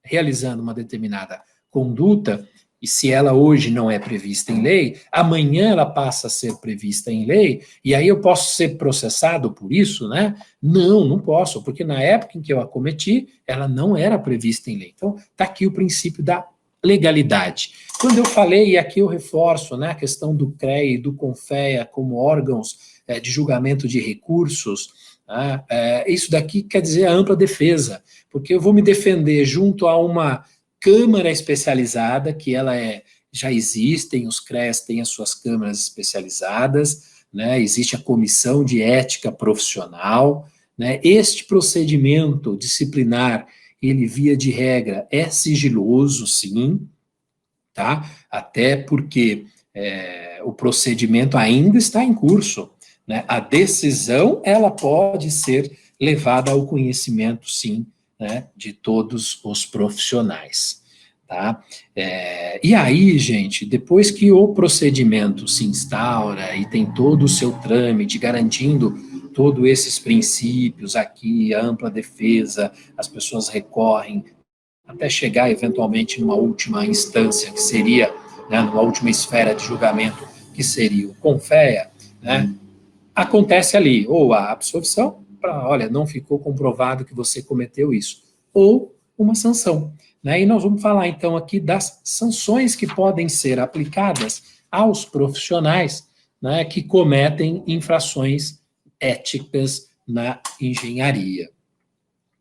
realizando uma determinada conduta, e se ela hoje não é prevista em lei, amanhã ela passa a ser prevista em lei, e aí eu posso ser processado por isso, né? Não, não posso, porque na época em que eu a cometi, ela não era prevista em lei. Então, está aqui o princípio da legalidade. Quando eu falei, e aqui eu reforço, né, a questão do CREA e do CONFEA como órgãos de julgamento de recursos, isso daqui quer dizer a ampla defesa, porque eu vou me defender junto a uma câmara especializada, que ela já existem, os CREAs têm as suas câmaras especializadas, né, existe a comissão de ética profissional, né, este procedimento disciplinar, ele via de regra é sigiloso, sim, tá? Até porque o procedimento ainda está em curso, né? A decisão, ela pode ser levada ao conhecimento, sim, né, de todos os profissionais, tá? E aí, gente, depois que o procedimento se instaura e tem todo o seu trâmite, garantindo todos esses princípios aqui, a ampla defesa, as pessoas recorrem até chegar, eventualmente, numa última instância, que seria, né, numa última esfera de julgamento, que seria o CONFEA, né? Acontece ali, ou a absolvição, olha, não ficou comprovado que você cometeu isso, ou uma sanção, né? E nós vamos falar, então, aqui das sanções que podem ser aplicadas aos profissionais, né, que cometem infrações éticas na engenharia.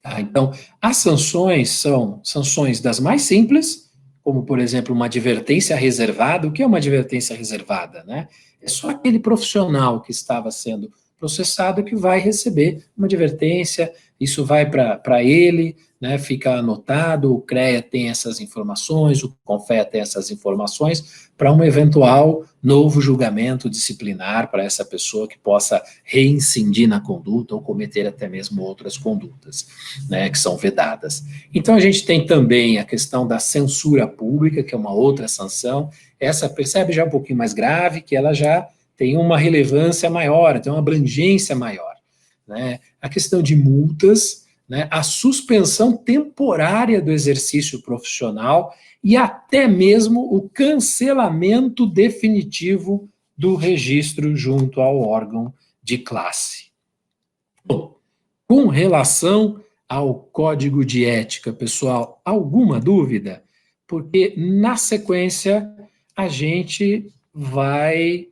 Tá? Então, as sanções são sanções das mais simples, como, por exemplo, uma advertência reservada. O que é uma advertência reservada, né? É só aquele profissional que estava sendo processado que vai receber uma advertência, isso vai para ele, né, fica anotado, o CREA tem essas informações, o CONFEA tem essas informações, para um eventual novo julgamento disciplinar para essa pessoa que possa reincidir na conduta ou cometer até mesmo outras condutas, né, que são vedadas. Então, a gente tem também a questão da censura pública, que é uma outra sanção. Essa percebe já um pouquinho mais grave, que ela já tem uma relevância maior, tem uma abrangência maior, né? A questão de multas, né? A suspensão temporária do exercício profissional e até mesmo o cancelamento definitivo do registro junto ao órgão de classe. Bom, com relação ao Código de Ética, pessoal, alguma dúvida? Porque na sequência a gente vai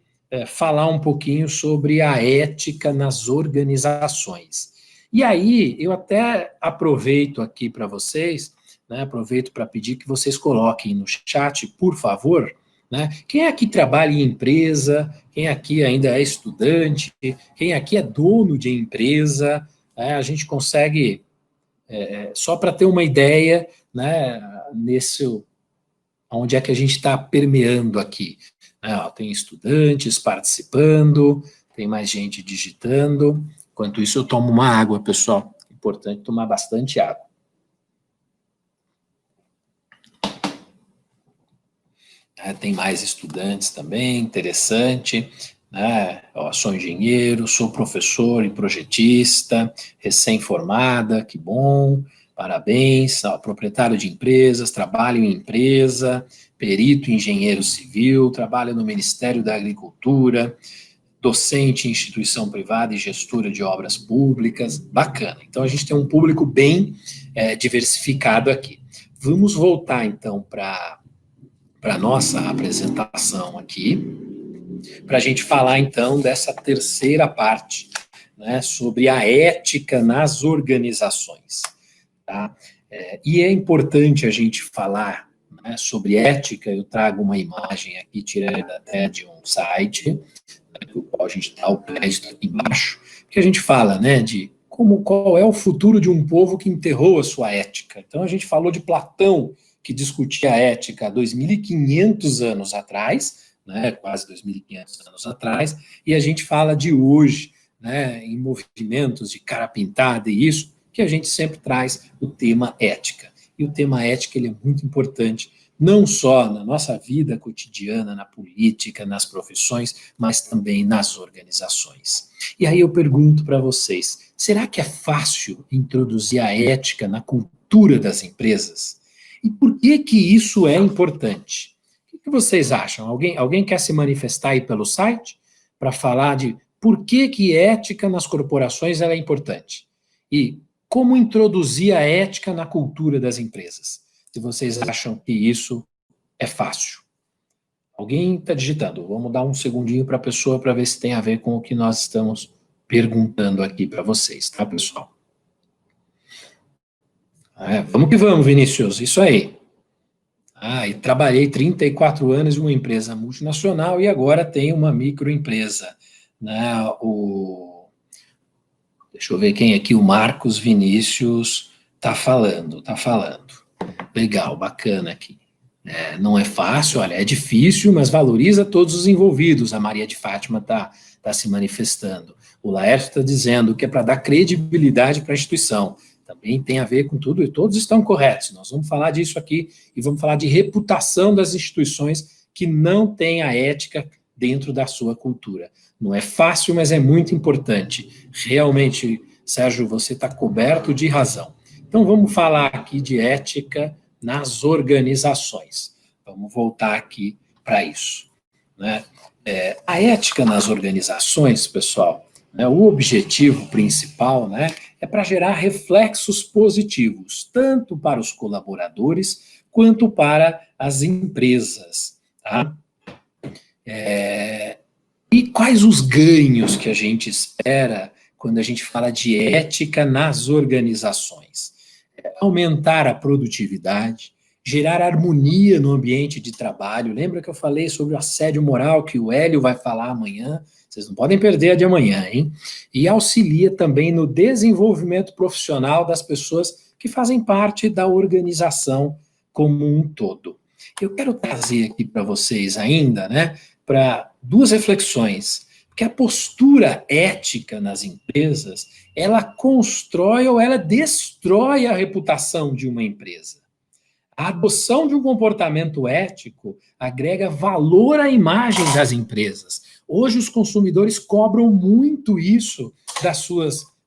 falar um pouquinho sobre a ética nas organizações. E aí, eu até aproveito aqui para vocês, né, aproveito para pedir que vocês coloquem no chat, por favor, né, quem aqui trabalha em empresa, quem aqui ainda é estudante, quem aqui é dono de empresa, né, a gente consegue, só para ter uma ideia, né, onde é que a gente está permeando aqui. Tem estudantes participando, tem mais gente digitando. Enquanto isso, eu tomo uma água, pessoal. importante tomar bastante água. Tem mais estudantes também, interessante. Sou engenheiro, sou professor e projetista, recém-formada, que bom, parabéns. Proprietário de empresas, trabalho em empresa, perito engenheiro civil, trabalho no Ministério da Agricultura, docente em instituição privada e gestora de obras públicas. Bacana. Então, a gente tem um público bem diversificado aqui. Vamos voltar, então, para a nossa apresentação aqui, para a gente falar, então, dessa terceira parte, né, sobre a ética nas organizações. Tá? E é importante a gente falar, né, sobre ética. Eu trago uma imagem aqui, tirada até de um site, do qual a gente dá o crédito aqui embaixo, que a gente fala, né, de qual é o futuro de um povo que enterrou a sua ética. Então, a gente falou de Platão, que discutia a ética há 2.500 anos atrás, né, quase 2.500 anos atrás, e a gente fala de hoje, né, em movimentos de cara pintada e isso, que a gente sempre traz o tema ética. E o tema ética, ele é muito importante, não só na nossa vida cotidiana, na política, nas profissões, mas também nas organizações. E aí eu pergunto para vocês, será que é fácil introduzir a ética na cultura das empresas? E por que isso é importante? O que vocês acham? Alguém quer se manifestar aí pelo site para falar de por que ética nas corporações ela é importante? E como introduzir a ética na cultura das empresas? Se vocês acham que isso é fácil. Alguém está digitando. Vamos dar um segundinho para a pessoa para ver se tem a ver com o que nós estamos perguntando aqui para vocês, tá, pessoal? Vamos que vamos, Vinícius, isso aí. E trabalhei 34 anos em uma empresa multinacional e agora tenho uma microempresa. Né? Deixa eu ver quem aqui, o Marcos Vinícius está falando. Legal, bacana aqui. Não é fácil, olha, é difícil, mas valoriza todos os envolvidos. A Maria de Fátima está se manifestando. O Laércio está dizendo que é para dar credibilidade para a instituição. Também tem a ver com tudo, e todos estão corretos. Nós vamos falar disso aqui, e vamos falar de reputação das instituições que não têm a ética dentro da sua cultura. Não é fácil, mas é muito importante. Realmente, Sérgio, você está coberto de razão. Então, vamos falar aqui de ética nas organizações. Vamos voltar aqui para isso. Né? A ética nas organizações, pessoal, o objetivo principal, né, é para gerar reflexos positivos, tanto para os colaboradores quanto para as empresas. Tá? E quais os ganhos que a gente espera quando a gente fala de ética nas organizações? Aumentar a produtividade, gerar harmonia no ambiente de trabalho. Lembra que eu falei sobre o assédio moral, que o Hélio vai falar amanhã? Vocês não podem perder a de amanhã, hein? E auxilia também no desenvolvimento profissional das pessoas que fazem parte da organização como um todo. Eu quero trazer aqui para vocês ainda, né, para duas reflexões, porque a postura ética nas empresas, ela constrói ou ela destrói a reputação de uma empresa. A adoção de um comportamento ético agrega valor à imagem das empresas. Hoje os consumidores cobram muito isso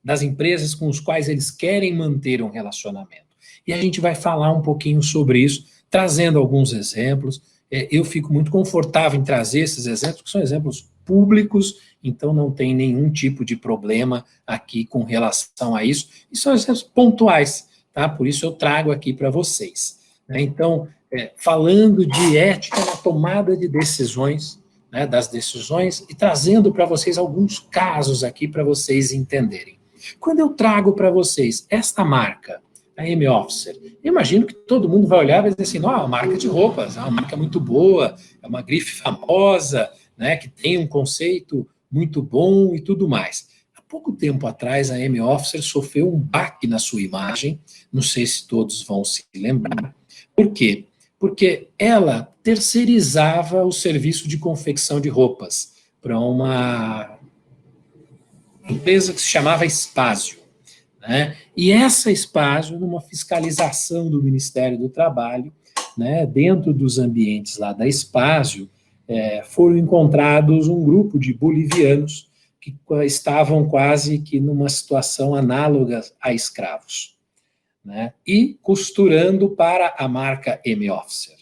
das empresas com as quais eles querem manter um relacionamento. E a gente vai falar um pouquinho sobre isso, trazendo alguns exemplos. Eu fico muito confortável em trazer esses exemplos, que são exemplos públicos, então não tem nenhum tipo de problema aqui com relação a isso. E são exemplos pontuais, tá? Por isso eu trago aqui para vocês. Então, falando de ética na tomada de decisões, né, das decisões, e trazendo para vocês alguns casos aqui para vocês entenderem. Quando eu trago para vocês esta marca, a M-Officer, eu imagino que todo mundo vai olhar e vai dizer assim, uma marca de roupas, é uma marca muito boa, é uma grife famosa, né, que tem um conceito muito bom e tudo mais. Há pouco tempo atrás, a M-Officer sofreu um baque na sua imagem, não sei se todos vão se lembrar. Por quê? Porque ela terceirizava o serviço de confecção de roupas para uma empresa que se chamava Espásio. né? E essa Espásio, numa fiscalização do Ministério do Trabalho, né, dentro dos ambientes lá da Espásio, foram encontrados um grupo de bolivianos que estavam quase que numa situação análoga a escravos, né, e costurando para a marca M-Officer.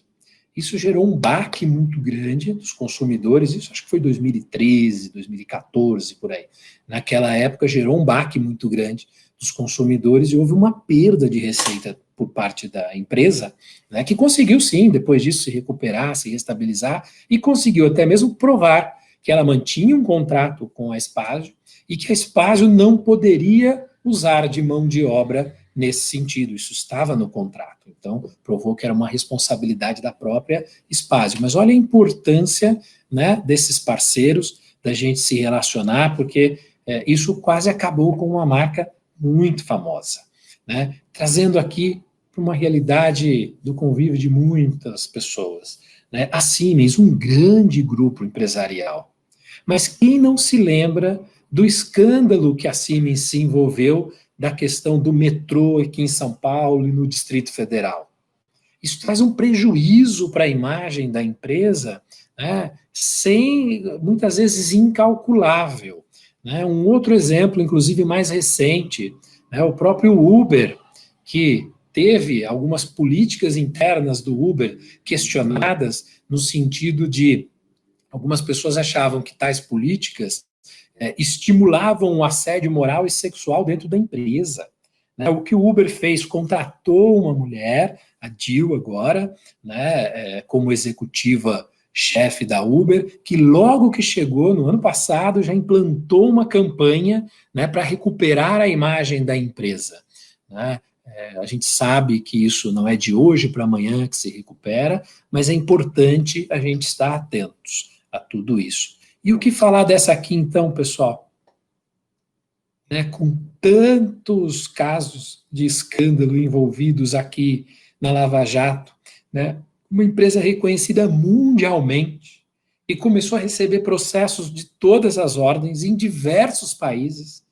Isso gerou um baque muito grande dos consumidores, isso acho que foi 2013, 2014, por aí. Naquela época gerou um baque muito grande dos consumidores e houve uma perda de receita por parte da empresa, né, que conseguiu sim, depois disso, se recuperar, se estabilizar, e conseguiu até mesmo provar que ela mantinha um contrato com a Espásio e que a Espásio não poderia usar de mão de obra nesse sentido, isso estava no contrato. Então, provou que era uma responsabilidade da própria Espásio. Mas olha a importância, né, desses parceiros, da gente se relacionar, porque isso quase acabou com uma marca muito famosa, né? Trazendo aqui para uma realidade do convívio de muitas pessoas, né? A Siemens, um grande grupo empresarial. Mas quem não se lembra do escândalo que a Siemens se envolveu da questão do metrô aqui em São Paulo e no Distrito Federal? Isso traz um prejuízo para a imagem da empresa, né, muitas vezes incalculável, né? Um outro exemplo, inclusive mais recente, né, o próprio Uber, que teve algumas políticas internas do Uber questionadas no sentido de algumas pessoas achavam que tais políticas estimulavam o assédio moral e sexual dentro da empresa. Né? O que o Uber fez, contratou uma mulher, a Jill agora, né, como executiva-chefe da Uber, que logo que chegou, no ano passado, já implantou uma campanha, né, para recuperar a imagem da empresa. Né? A gente sabe que isso não é de hoje para amanhã que se recupera, mas é importante a gente estar atentos a tudo isso. E o que falar dessa aqui, então, pessoal? Né, com tantos casos de escândalo envolvidos aqui na Lava Jato, né, uma empresa reconhecida mundialmente e começou a receber processos de todas as ordens em diversos países,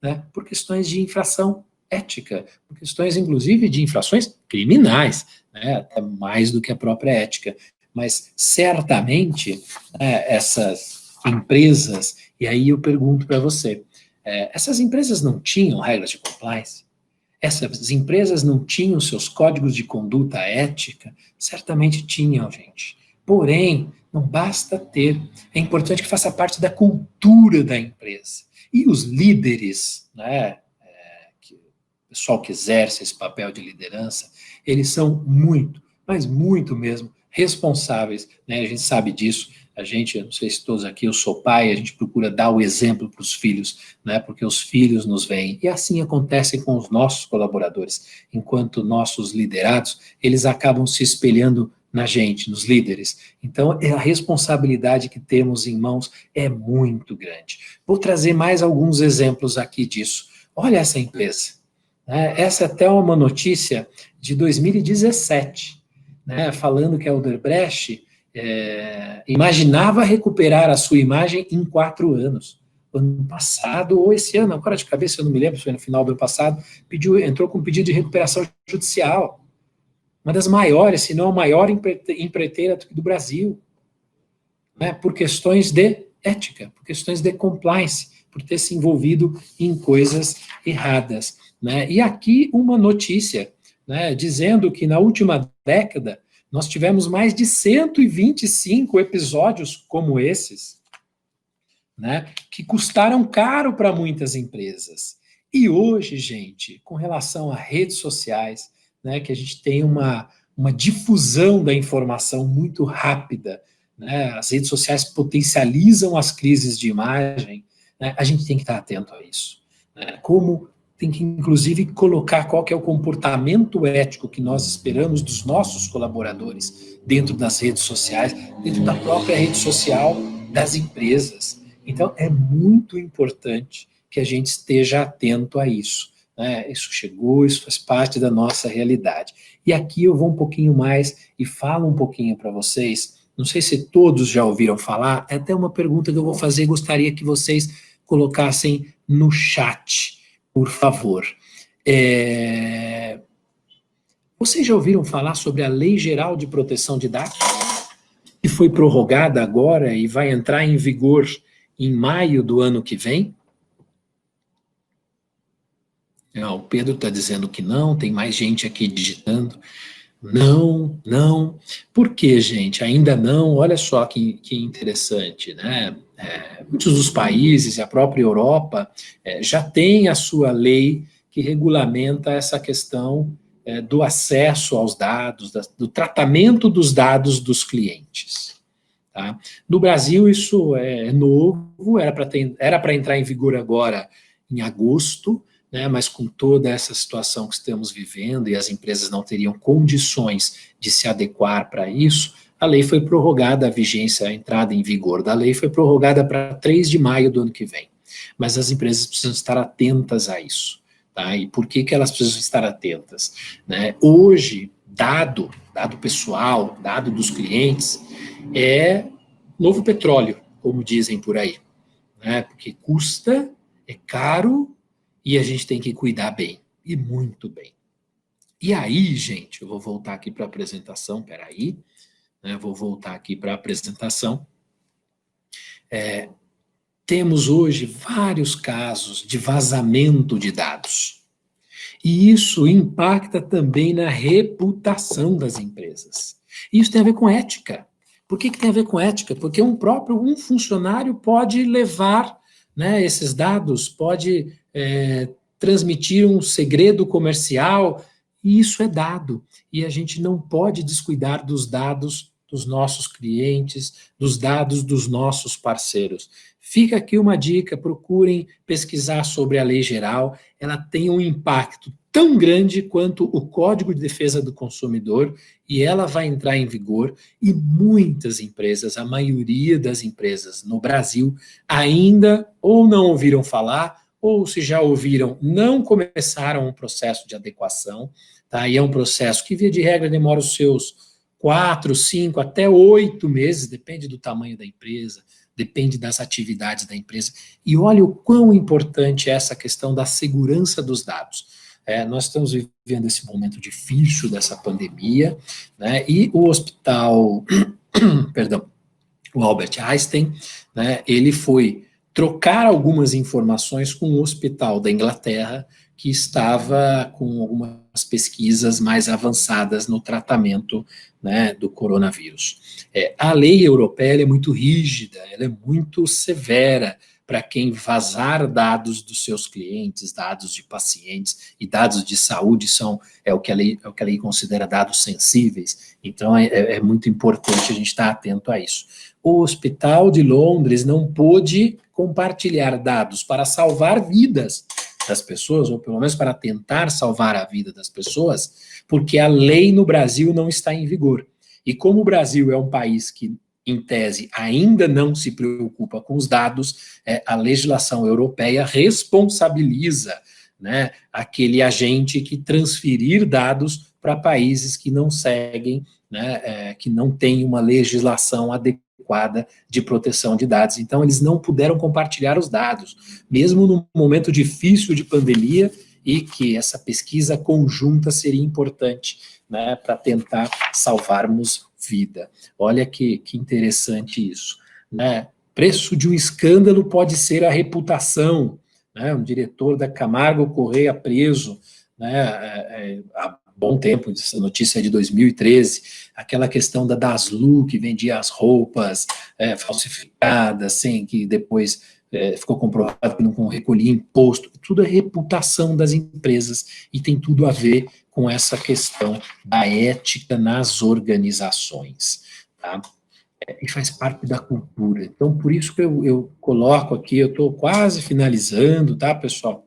né, por questões de infração ética, por questões, inclusive, de infrações criminais, né, até mais do que a própria ética. Mas, certamente, essas empresas, e aí eu pergunto para você, essas empresas não tinham regras de compliance? Essas empresas não tinham seus códigos de conduta ética? Certamente tinham, gente. Porém, não basta ter, é importante que faça parte da cultura da empresa. E os líderes, né, o pessoal que exerce esse papel de liderança, eles são muito, mas muito mesmo, responsáveis, né? A gente sabe disso, a gente, eu não sei se todos aqui, eu sou pai, a gente procura dar o exemplo para os filhos, né? Porque os filhos nos veem, e assim acontece com os nossos colaboradores, enquanto nossos liderados, eles acabam se espelhando na gente, nos líderes. Então, a responsabilidade que temos em mãos é muito grande. Vou trazer mais alguns exemplos aqui disso. Olha essa empresa, né? Essa até é uma notícia de 2017, né, falando que a Odebrecht imaginava recuperar a sua imagem em 4 anos. Ano passado, ou esse ano, agora de cabeça, eu não me lembro, foi no final do ano passado, entrou com um pedido de recuperação judicial. Uma das maiores, se não a maior empreiteira do Brasil, né, por questões de ética, por questões de compliance, por ter se envolvido em coisas erradas. Né? E aqui uma notícia, né, dizendo que na última década nós tivemos mais de 125 episódios como esses, né, que custaram caro para muitas empresas. E hoje, gente, com relação a redes sociais, né, que a gente tem uma difusão da informação muito rápida, né, as redes sociais potencializam as crises de imagem, né, a gente tem que estar atento a isso. Né, como tem que, inclusive, colocar qual que é o comportamento ético que nós esperamos dos nossos colaboradores dentro das redes sociais, dentro da própria rede social das empresas. Então, é muito importante que a gente esteja atento a isso. Né? Isso chegou, isso faz parte da nossa realidade. E aqui eu vou um pouquinho mais e falo um pouquinho para vocês, não sei se todos já ouviram falar, é até uma pergunta que eu vou fazer, gostaria que vocês colocassem no chat, por favor. Vocês já ouviram falar sobre a Lei Geral de Proteção de Dados? Que foi prorrogada agora e vai entrar em vigor em maio do ano que vem? O Pedro está dizendo que não, tem mais gente aqui digitando. Não, não. Por que, gente? Ainda não? Olha só que interessante, né? Muitos dos países, e a própria Europa, já tem a sua lei que regulamenta essa questão do acesso aos dados, do tratamento dos dados dos clientes. Tá? No Brasil, isso é novo, era para entrar em vigor agora em agosto, né, mas com toda essa situação que estamos vivendo e as empresas não teriam condições de se adequar para isso, a lei foi prorrogada, a vigência, a entrada em vigor da lei foi prorrogada para 3 de maio do ano que vem. Mas as empresas precisam estar atentas a isso. Tá? E por que elas precisam estar atentas? Né? Hoje, dado pessoal, dado dos clientes, é novo petróleo, como dizem por aí. Né? Porque custa, é caro, e a gente tem que cuidar bem, e muito bem. E aí, gente, eu vou voltar aqui para a apresentação, peraí, né, vou voltar aqui para a apresentação. Temos hoje vários casos de vazamento de dados, e isso impacta também na reputação das empresas. Isso tem a ver com ética. Por que tem a ver com ética? Porque um funcionário pode levar, né, esses dados, pode transmitir um segredo comercial, e isso é dado. E a gente não pode descuidar dos dados dos nossos clientes, dos dados dos nossos parceiros. Fica aqui uma dica, procurem pesquisar sobre a Lei Geral, ela tem um impacto tão grande quanto o Código de Defesa do Consumidor, e ela vai entrar em vigor, e muitas empresas, a maioria das empresas no Brasil, ainda ou não ouviram falar, ou se já ouviram, não começaram um processo de adequação, tá? E é um processo que, via de regra, demora os seus 4, 5, até 8 meses, depende do tamanho da empresa, depende das atividades da empresa. E olha o quão importante é essa questão da segurança dos dados. Nós estamos vivendo esse momento difícil dessa pandemia, né? E o hospital, o Albert Einstein, né, ele foi trocar algumas informações com o hospital da Inglaterra, que estava com algumas pesquisas mais avançadas no tratamento, né, do coronavírus. A lei europeia é muito rígida, ela é muito severa para quem vazar dados dos seus clientes, dados de pacientes e dados de saúde é o que a lei considera dados sensíveis. Então é muito importante a gente estar atento a isso. O Hospital de Londres não pôde compartilhar dados para salvar vidas das pessoas, ou pelo menos para tentar salvar a vida das pessoas, porque a lei no Brasil não está em vigor. E como o Brasil é um país que, em tese, ainda não se preocupa com os dados, a legislação europeia responsabiliza, né, aquele agente que transferir dados para países que não seguem, né, que não têm uma legislação adequada de proteção de dados. Então, eles não puderam compartilhar os dados, mesmo num momento difícil de pandemia, e que essa pesquisa conjunta seria importante, né, para tentar salvarmos vida. Olha que interessante isso. Né? Preço de um escândalo pode ser a reputação. Né? Um diretor da Camargo Correia preso, né, há bom tempo, essa notícia é de 2013, aquela questão da Daslu, que vendia as roupas falsificadas, sem que depois ficou comprovado que não recolhia imposto. Tudo é reputação das empresas e tem tudo a ver com essa questão da ética nas organizações, tá? E faz parte da cultura. Então, por isso que eu coloco aqui, eu estou quase finalizando, tá, pessoal?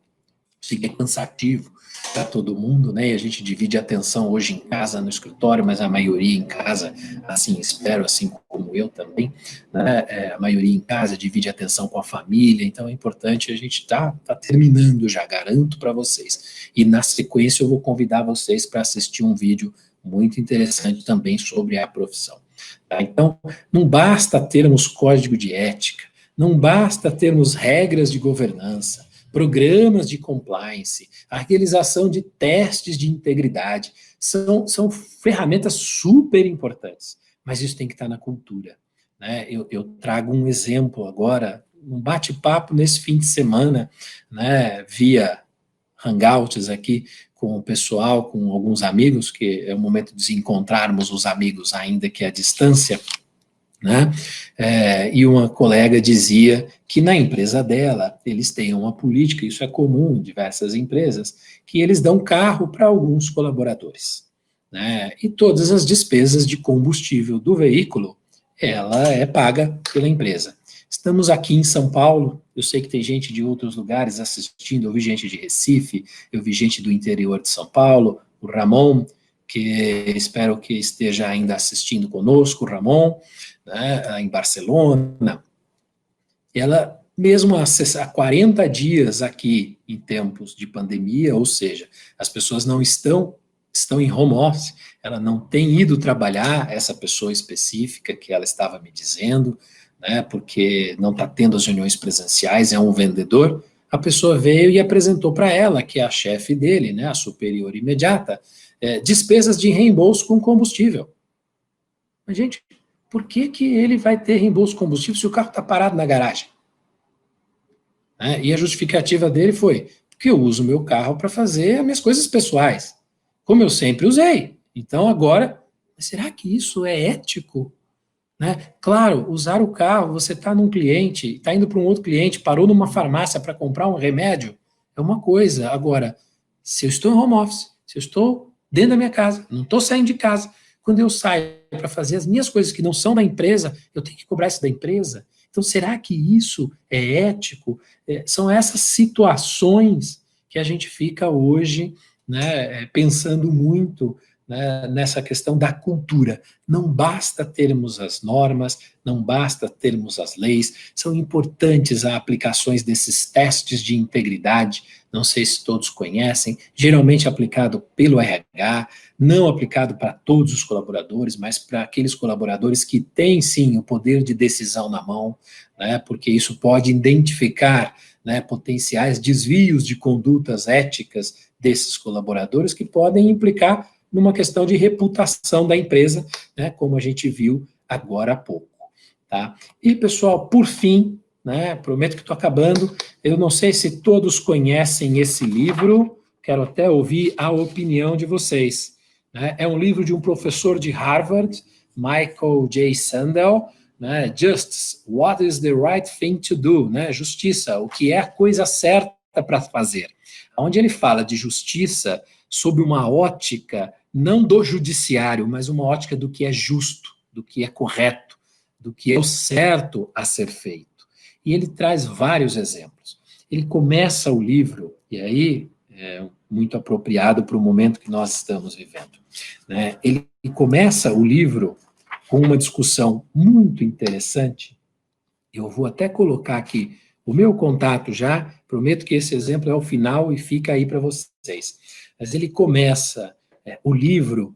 Isso é cansativo para todo mundo, né? E a gente divide a atenção hoje em casa, no escritório, mas a maioria em casa, assim espero, assim como eu também, né? A maioria em casa divide a atenção com a família, então é importante, a gente tá terminando já, garanto para vocês. E na sequência eu vou convidar vocês para assistir um vídeo muito interessante também sobre a profissão. Tá? Então, não basta termos código de ética, não basta termos regras de governança, programas de compliance, a realização de testes de integridade, são ferramentas super importantes, mas isso tem que estar na cultura, né? Eu trago um exemplo agora, um bate-papo nesse fim de semana, né, via Hangouts aqui, com o pessoal, com alguns amigos, que é o momento de encontrarmos os amigos ainda que à distância, né? E uma colega dizia que na empresa dela, eles têm uma política, isso é comum em diversas empresas, que eles dão carro para alguns colaboradores, né? E todas as despesas de combustível do veículo, ela é paga pela empresa. Estamos aqui em São Paulo, eu sei que tem gente de outros lugares assistindo, eu vi gente de Recife, eu vi gente do interior de São Paulo, o Ramon, que espero que esteja ainda assistindo conosco, o Ramon, né, em Barcelona. Ela, mesmo há 40 dias aqui em tempos de pandemia, ou seja, as pessoas não estão em home office, ela não tem ido trabalhar, essa pessoa específica que ela estava me dizendo, né, porque não está tendo as reuniões presenciais, é um vendedor, a pessoa veio e apresentou para ela, que é a chefe dele, né, a superior imediata, despesas de reembolso com combustível. Mas, gente, por que ele vai ter reembolso com combustível se o carro está parado na garagem? E a justificativa dele foi, porque eu uso o meu carro para fazer as minhas coisas pessoais, como eu sempre usei. Então, agora, será que isso é ético? Né? Claro, usar o carro, você está num cliente, está indo para um outro cliente, parou numa farmácia para comprar um remédio, é uma coisa. Agora, se eu estou em home office, se eu estou dentro da minha casa, não estou saindo de casa, quando eu saio para fazer as minhas coisas que não são da empresa, eu tenho que cobrar isso da empresa? Então, será que isso é ético? São essas situações que a gente fica hoje, né, pensando muito, né, nessa questão da cultura. Não basta termos as normas, não basta termos as leis, são importantes as aplicações desses testes de integridade, não sei se todos conhecem, geralmente aplicado pelo RH, não aplicado para todos os colaboradores, mas para aqueles colaboradores que têm, sim, o poder de decisão na mão, né, porque isso pode identificar, né, potenciais desvios de condutas éticas desses colaboradores que podem implicar numa questão de reputação da empresa, né, como a gente viu agora há pouco. Tá? E, pessoal, por fim, né, prometo que estou acabando, eu não sei se todos conhecem esse livro, quero até ouvir a opinião de vocês. Né? É um livro de um professor de Harvard, Michael J. Sandel, né, Justice, What is the Right Thing to Do? Né? Justiça, o que é a coisa certa para fazer. Onde ele fala de justiça sob uma ótica não do judiciário, mas uma ótica do que é justo, do que é correto, do que é o certo a ser feito. E ele traz vários exemplos. Ele começa o livro, e aí é muito apropriado para o momento que nós estamos vivendo, né? Ele começa o livro com uma discussão muito interessante. Eu vou até colocar aqui o meu contato já, prometo que esse exemplo é o final e fica aí para vocês. Mas ele começa o livro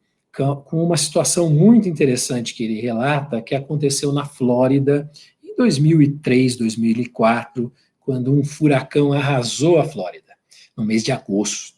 com uma situação muito interessante que ele relata, que aconteceu na Flórida em 2003, 2004, quando um furacão arrasou a Flórida, no mês de agosto,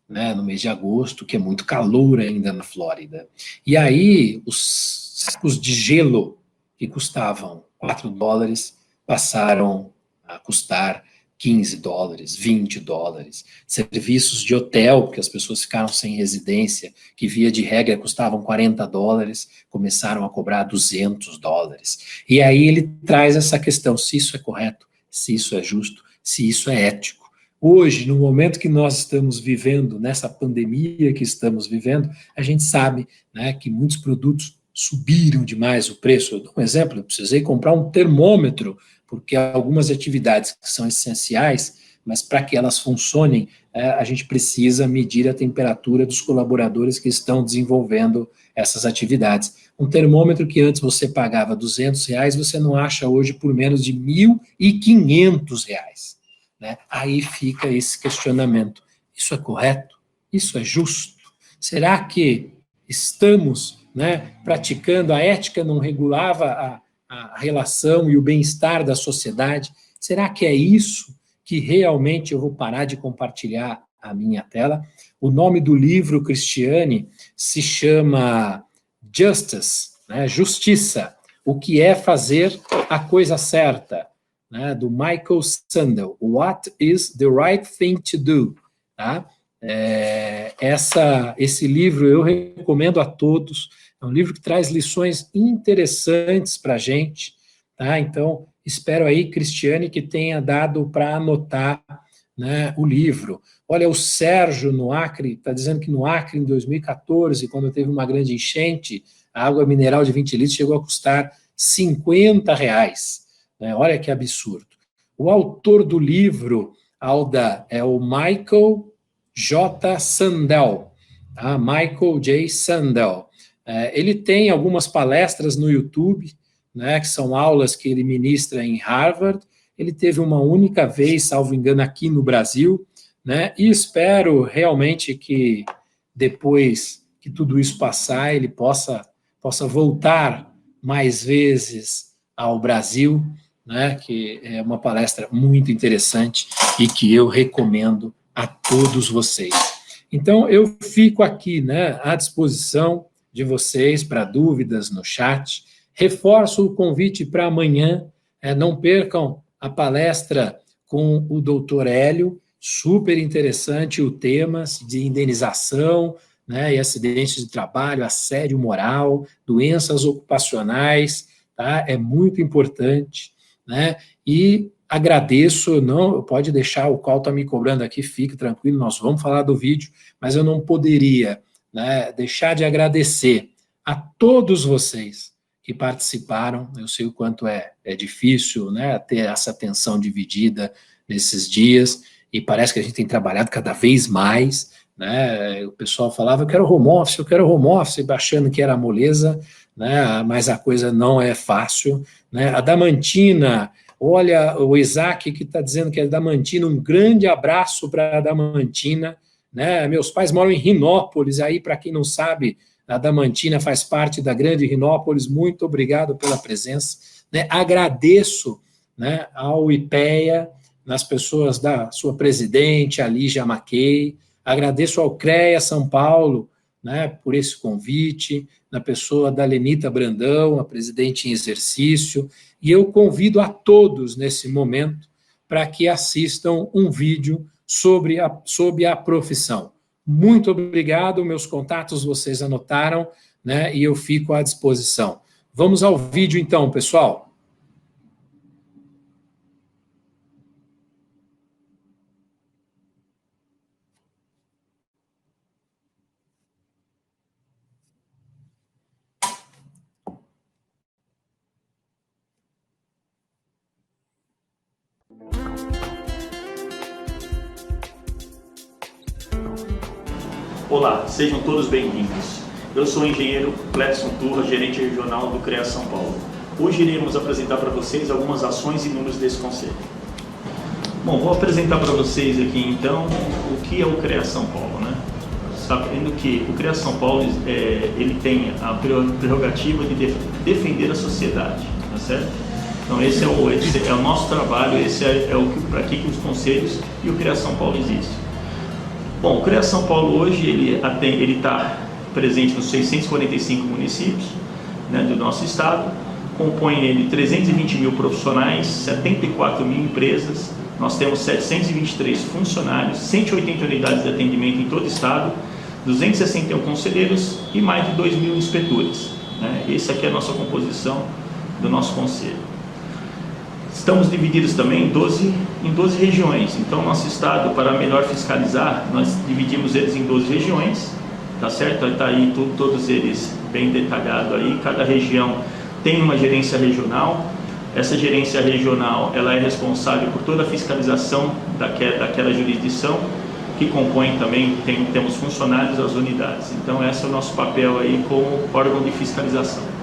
né, no mês de agosto, que é muito calor ainda na Flórida. E aí, os sacos de gelo, que custavam $4, passaram a custar $15, $20. Serviços de hotel, porque as pessoas ficaram sem residência, que via de regra custavam $40, começaram a cobrar $200. E aí ele traz essa questão, se isso é correto, se isso é justo, se isso é ético. Hoje, no momento que nós estamos vivendo, nessa pandemia que estamos vivendo, a gente sabe, né, que muitos produtos subiram demais o preço. Eu dou um exemplo, eu precisei comprar um termômetro, porque algumas atividades que são essenciais, mas para que elas funcionem, a gente precisa medir a temperatura dos colaboradores que estão desenvolvendo essas atividades. Um termômetro que antes você pagava R$200, você não acha hoje por menos de R$1.500. Né? Aí fica esse questionamento. Isso é correto? Isso é justo? Será que estamos, né, praticando a ética não regulava a relação e o bem-estar da sociedade? Será que é isso que realmente eu vou parar de compartilhar a minha tela. O nome do livro, Cristiane, se chama Justice, né? Justiça, o que é fazer a coisa certa, né? Do Michael Sandel, What is the Right Thing to Do? Tá? Esse livro eu recomendo a todos, é um livro que traz lições interessantes para a gente, tá? Então, espero aí, Cristiane, que tenha dado para anotar, né, o livro. Olha, o Sérgio, no Acre, está dizendo que no Acre, em 2014, quando teve uma grande enchente, a água mineral de 20 litros chegou a custar R$50, né? Olha que absurdo. O autor do livro, Alda, é o Michael J. Sandel, tá? Michael J. Sandel. Ele tem algumas palestras no YouTube, né, que são aulas que ele ministra em Harvard. Ele teve uma única vez, salvo engano, aqui no Brasil, né, e espero realmente que depois que tudo isso passar, ele possa voltar mais vezes ao Brasil, né, que é uma palestra muito interessante e que eu recomendo a todos vocês. Então, eu fico aqui, né, à disposição de vocês para dúvidas no chat. Reforço o convite para amanhã, não percam a palestra com o Dr. Hélio, super interessante o tema de indenização, né, e acidentes de trabalho, assédio moral, doenças ocupacionais, tá? É muito importante, né? E agradeço, não, pode deixar, o qual está me cobrando aqui, fique tranquilo, nós vamos falar do vídeo, mas eu não poderia, né, deixar de agradecer a todos vocês que participaram. Eu sei o quanto é difícil, né, ter essa atenção dividida nesses dias, e parece que a gente tem trabalhado cada vez mais, né? O pessoal falava, eu quero home office, achando que era moleza, né, mas a coisa não é fácil, né? A Damantina, olha, o Isaac que está dizendo que é Damantina, um grande abraço para a Damantina, né? Meus pais moram em Rinópolis, aí para quem não sabe, a Damantina faz parte da grande Rinópolis, muito obrigado pela presença, né? Agradeço, né, ao IPEA, nas pessoas da sua presidente, a Lígia Mackey, agradeço ao CREA São Paulo, né, por esse convite, na pessoa da Lenita Brandão, a presidente em exercício, e eu convido a todos nesse momento para que assistam um vídeo sobre a profissão. Muito obrigado, meus contatos vocês anotaram, né, e eu fico à disposição. Vamos ao vídeo então, pessoal. Olá, sejam todos bem-vindos. Eu sou o engenheiro Cletson Turra, gerente regional do CREA São Paulo. Hoje iremos apresentar para vocês algumas ações e números desse conselho. Bom, vou apresentar para vocês aqui então o que é o CREA São Paulo, né? Sabendo que o CREA São Paulo ele tem a prerrogativa de defender a sociedade, tá certo? Então esse é o nosso trabalho, esse é para que os conselhos e o CREA São Paulo existem. Bom, o CREA São Paulo hoje ele está presente nos 645 municípios, né, do nosso estado, compõe ele 320 mil profissionais, 74 mil empresas, nós temos 723 funcionários, 180 unidades de atendimento em todo o estado, 261 conselheiros e mais de 2 mil inspetores, né? Essa aqui é a nossa composição do nosso conselho. Estamos divididos também em 12 regiões, então nosso estado, para melhor fiscalizar, nós dividimos eles em 12 regiões, tá certo? Está aí todos eles bem detalhado aí, cada região tem uma gerência regional, essa gerência regional ela é responsável por toda a fiscalização daquela jurisdição, que compõe também, temos funcionários das unidades, então esse é o nosso papel aí como órgão de fiscalização.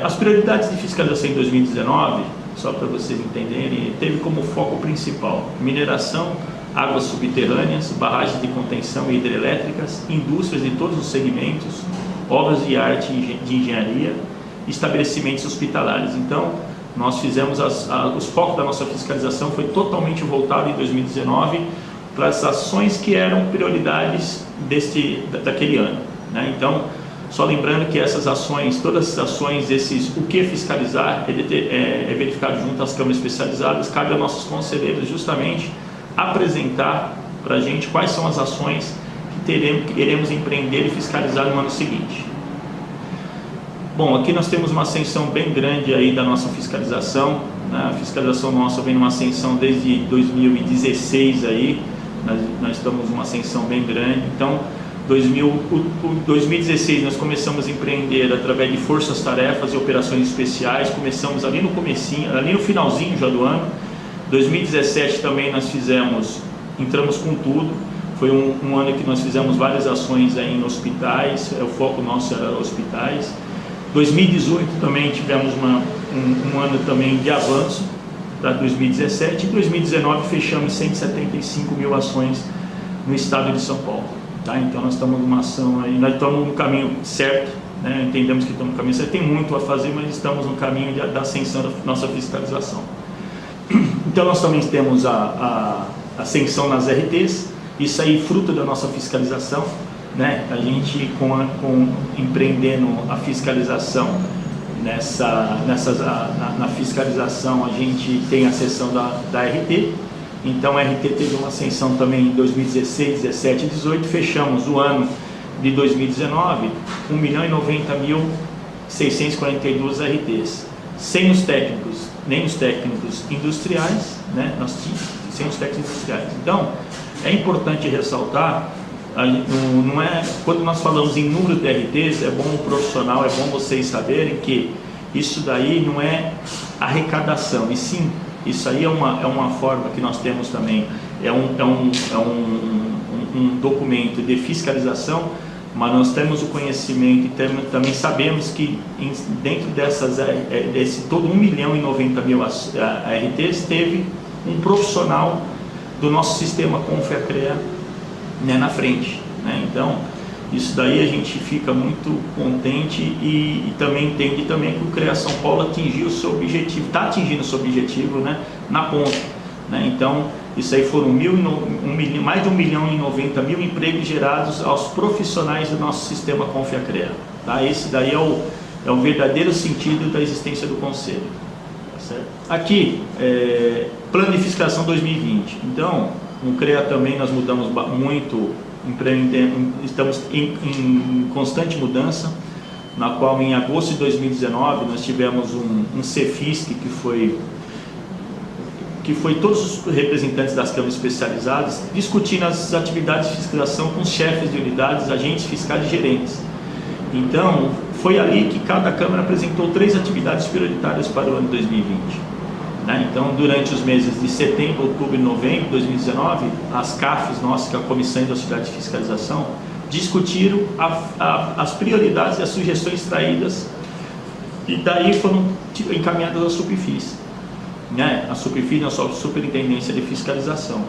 As prioridades de fiscalização em 2019, só para vocês entenderem, teve como foco principal mineração, águas subterrâneas, barragens de contenção e hidrelétricas, indústrias de todos os segmentos, obras de arte e de engenharia, estabelecimentos hospitalares. Então, nós fizemos os focos da nossa fiscalização foi totalmente voltado em 2019 para as ações que eram prioridades daquele ano, né? Então, só lembrando que essas ações, todas as ações, o que fiscalizar é verificado junto às câmaras especializadas. Cabe aos nossos conselheiros justamente apresentar para a gente quais são as ações que iremos empreender e fiscalizar no ano seguinte. Bom, aqui nós temos uma ascensão bem grande aí da nossa fiscalização, né? A fiscalização nossa vem numa ascensão desde 2016 aí, nós estamos numa ascensão bem grande. Então, 2016 nós começamos a empreender através de forças-tarefas e operações especiais, começamos ali no comecinho, ali no finalzinho já do ano. 2017 também nós entramos com tudo, foi um ano que nós fizemos várias ações aí em hospitais, o foco nosso era hospitais. 2018 também tivemos um ano também de avanço para 2017, e 2019 fechamos 175 mil ações no estado de São Paulo. Tá? Então nós estamos numa ação aí, nós estamos no caminho certo, né? Entendemos que estamos no caminho certo, tem muito a fazer, mas estamos no caminho da ascensão da nossa fiscalização. Então nós também temos a ascensão nas RTs, isso aí fruto da nossa fiscalização, né? A gente empreendendo a fiscalização, na fiscalização a gente tem a seção da RT. Então a RT teve uma ascensão também em 2016, 17 e 18, fechamos o ano de 2019 com 1.090.642 RTs, sem os técnicos, nem os técnicos industriais, né? Sem os técnicos industriais. Então é importante ressaltar, não é, quando nós falamos em número de RTs, é bom o profissional, é bom vocês saberem que isso daí não é arrecadação, e sim, isso aí é uma forma que nós temos também, é um documento de fiscalização, mas nós temos o conhecimento e também sabemos que dentro desse todo 1.090.000 RTs teve um profissional do nosso sistema Confea-CREA, né, na frente, né? Então isso daí a gente fica muito contente e também entende também que o CREA São Paulo atingiu o seu objetivo, está atingindo o seu objetivo, né, na ponta, né? Então isso aí foram mais de 1.090.000 empregos gerados aos profissionais do nosso sistema Confea-CREA, tá? Esse daí é o verdadeiro sentido da existência do conselho, tá certo? Aqui, plano de fiscalização 2020. Então no CREA também nós mudamos muito, estamos em constante mudança, na qual em agosto de 2019 nós tivemos um CEFISC que foi todos os representantes das câmaras especializadas discutindo as atividades de fiscalização com os chefes de unidades, agentes fiscais e gerentes. Então foi ali que cada câmara apresentou 3 atividades prioritárias para o ano 2020. Então, durante os meses de setembro, outubro e novembro de 2019, as CAFs nossas, que é a Comissão de Auxiliar de Fiscalização, discutiram as prioridades e as sugestões extraídas, e daí foram encaminhadas à SUPFIS, né? A SUPFIS, a Superintendência de Fiscalização.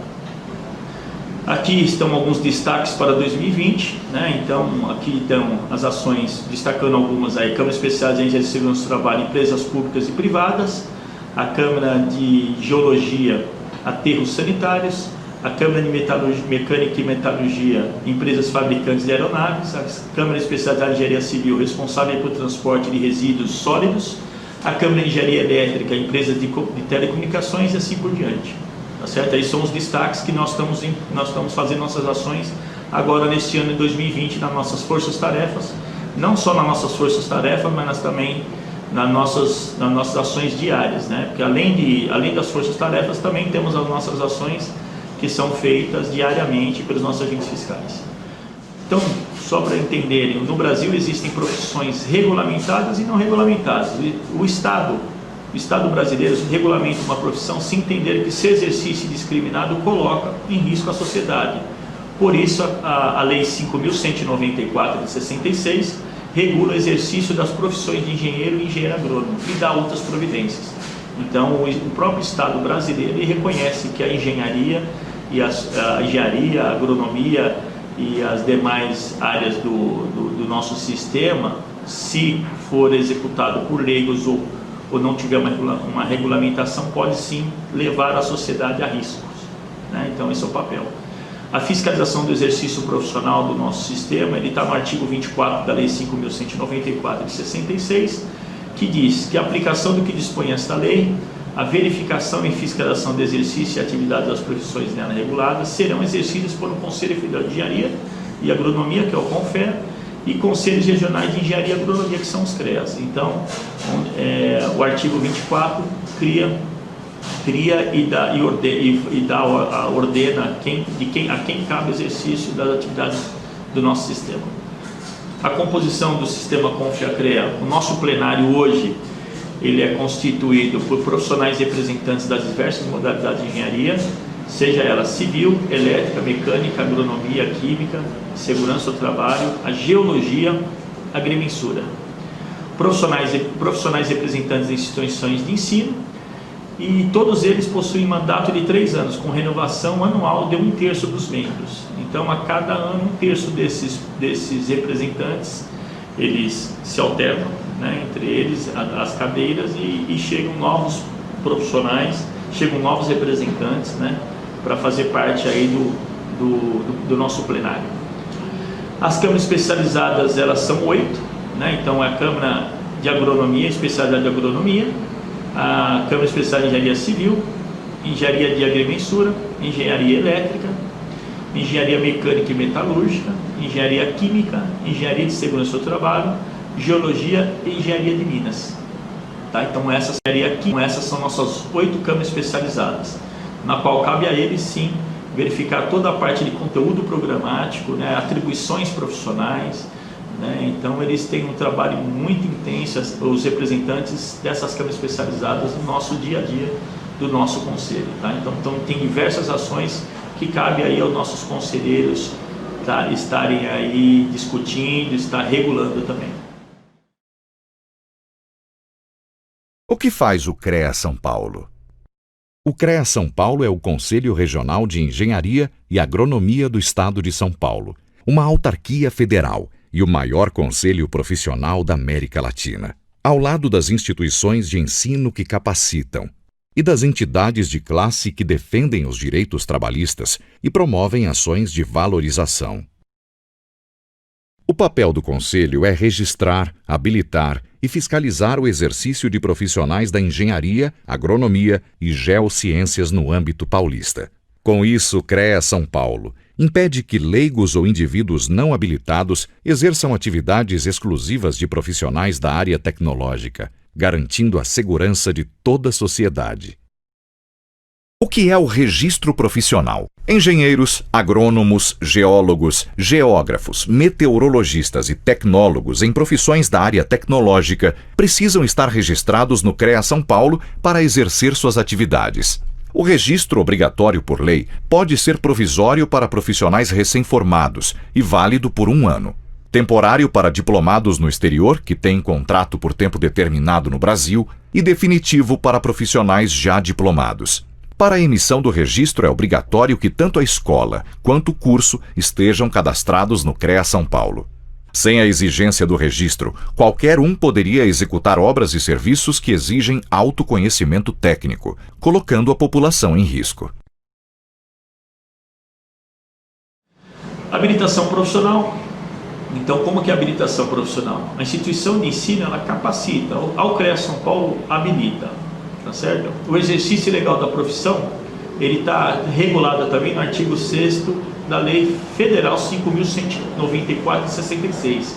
Aqui estão alguns destaques para 2020, né? Então aqui estão as ações, destacando algumas aí: Câmara Especial de Engenharia de Segurança do Trabalho, empresas públicas e privadas, a Câmara de Geologia, aterros sanitários, a Câmara de Mecânica e Metalurgia, empresas fabricantes de aeronaves, a Câmara Especializada de Engenharia Civil, responsável pelo transporte de resíduos sólidos, a Câmara de Engenharia Elétrica, empresas de telecomunicações e assim por diante. Tá certo? Aí são os destaques que nós estamos fazendo nossas ações agora neste ano de 2020 nas nossas forças-tarefas, não só nas nossas forças-tarefas, mas também nas nossas ações diárias, né? Porque além das forças-tarefas também temos as nossas ações que são feitas diariamente pelos nossos agentes fiscais. Então, só para entenderem, no Brasil existem profissões regulamentadas e não regulamentadas. O Estado brasileiro regulamenta uma profissão sem entender que seu exercício indiscriminado coloca em risco a sociedade. Por isso, a Lei 5.194 de 66 regula o exercício das profissões de engenheiro e engenheiro agrônomo e dá outras providências. Então, o próprio Estado brasileiro ele reconhece que a engenharia, a agronomia e as demais áreas do nosso sistema, se for executado por leigos ou não tiver uma regulamentação, pode sim levar a sociedade a riscos, né? Então esse é o papel. A fiscalização do exercício profissional do nosso sistema, ele está no artigo 24 da Lei 5.194 de 66, que diz que a aplicação do que dispõe esta lei, a verificação e fiscalização do exercício e atividade das profissões nela reguladas serão exercidas por um Conselho Federal de Engenharia e Agronomia, que é o CONFEA, e Conselhos Regionais de Engenharia e Agronomia, que são os CREAs. Então, o artigo 24 cria ordena a quem cabe o exercício das atividades do nosso sistema. A composição do sistema CONFEA-CREA, o nosso plenário hoje, ele é constituído por profissionais representantes das diversas modalidades de engenharia, seja ela civil, elétrica, mecânica, agronomia, química, segurança do trabalho, a geologia, a agrimensura. Profissionais representantes de instituições de ensino, e todos eles possuem mandato de 3 anos, com renovação anual de 1/3 dos membros. Então, a cada ano, 1/3 desses representantes, eles se alternam, né, entre eles as cadeiras, e chegam novos profissionais, chegam novos representantes, né, para fazer parte aí do nosso plenário. As câmaras especializadas, elas são 8, né, então a Câmara de Agronomia, especialidade de Agronomia, a Câmara Especializada de Engenharia Civil, Engenharia de Agrimensura, Engenharia Elétrica, Engenharia Mecânica e Metalúrgica, Engenharia Química, Engenharia de Segurança do Trabalho, Geologia e Engenharia de Minas. Tá? Então essas são nossas 8 câmaras especializadas, na qual cabe a eles sim verificar toda a parte de conteúdo programático, né, atribuições profissionais, né? Então eles têm um trabalho muito intenso, os representantes dessas câmaras especializadas, no nosso dia a dia do nosso conselho. Tá? Então tem diversas ações que cabe aí aos nossos conselheiros, tá, estarem aí discutindo, estar regulando também. O que faz o CREA São Paulo? O CREA São Paulo é o Conselho Regional de Engenharia e Agronomia do Estado de São Paulo, uma autarquia federal e o maior conselho profissional da América Latina, ao lado das instituições de ensino que capacitam e das entidades de classe que defendem os direitos trabalhistas e promovem ações de valorização. O papel do Conselho é registrar, habilitar e fiscalizar o exercício de profissionais da engenharia, agronomia e geociências no âmbito paulista. Com isso, o CREA São Paulo impede que leigos ou indivíduos não habilitados exerçam atividades exclusivas de profissionais da área tecnológica, garantindo a segurança de toda a sociedade. O que é o registro profissional? Engenheiros, agrônomos, geólogos, geógrafos, meteorologistas e tecnólogos em profissões da área tecnológica precisam estar registrados no CREA São Paulo para exercer suas atividades. O registro obrigatório por lei pode ser provisório para profissionais recém-formados e válido por 1 ano. Temporário para diplomados no exterior, que têm contrato por tempo determinado no Brasil, e definitivo para profissionais já diplomados. Para a emissão do registro é obrigatório que tanto a escola quanto o curso estejam cadastrados no CREA São Paulo. Sem a exigência do registro, qualquer um poderia executar obras e serviços que exigem autoconhecimento técnico, colocando a população em risco. Habilitação profissional. Então, como que é a habilitação profissional? A instituição de ensino, ela capacita, ao CREA São Paulo habilita, tá certo? O exercício legal da profissão, ele está regulado também no artigo 6º da Lei Federal 5.194 de 66,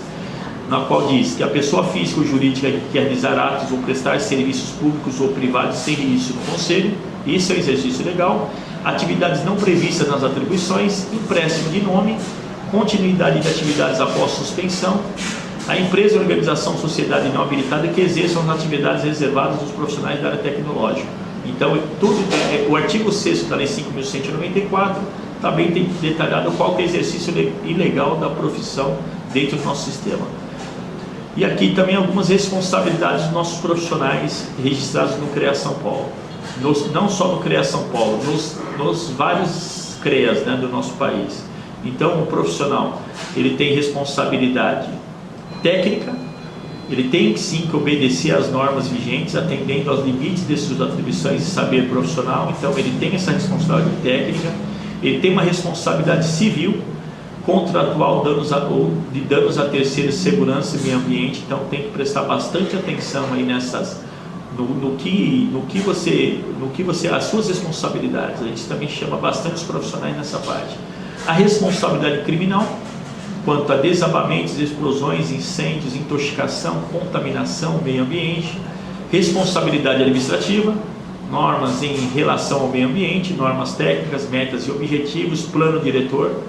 na qual diz que a pessoa física ou jurídica que quer realizar atos ou prestar serviços públicos ou privados sem registro no Conselho, isso é um exercício legal, atividades não previstas nas atribuições, empréstimo de nome, continuidade de atividades após suspensão, a empresa e organização sociedade não habilitada que exerçam as atividades reservadas dos profissionais da área tecnológica. Então, o artigo 6º da Lei 5.194 também tem detalhado qual que é o exercício ilegal da profissão dentro do nosso sistema. E aqui também algumas responsabilidades dos nossos profissionais registrados no CREA São Paulo. Não só no CREA São Paulo, nos vários CREAs, né, do nosso país. Então, o profissional, ele tem responsabilidade técnica, ele tem sim que obedecer às normas vigentes, atendendo aos limites de suas atribuições e saber profissional. Então ele tem essa responsabilidade técnica, ele tem uma responsabilidade civil, contratual de danos a terceiros, segurança e meio ambiente. Então tem que prestar bastante atenção aí no que você as suas responsabilidades. A gente também chama bastante os profissionais nessa parte. A responsabilidade criminal, quanto a desabamentos, explosões, incêndios, intoxicação, contaminação, meio ambiente. Responsabilidade administrativa, normas em relação ao meio ambiente, normas técnicas, metas e objetivos, plano diretor.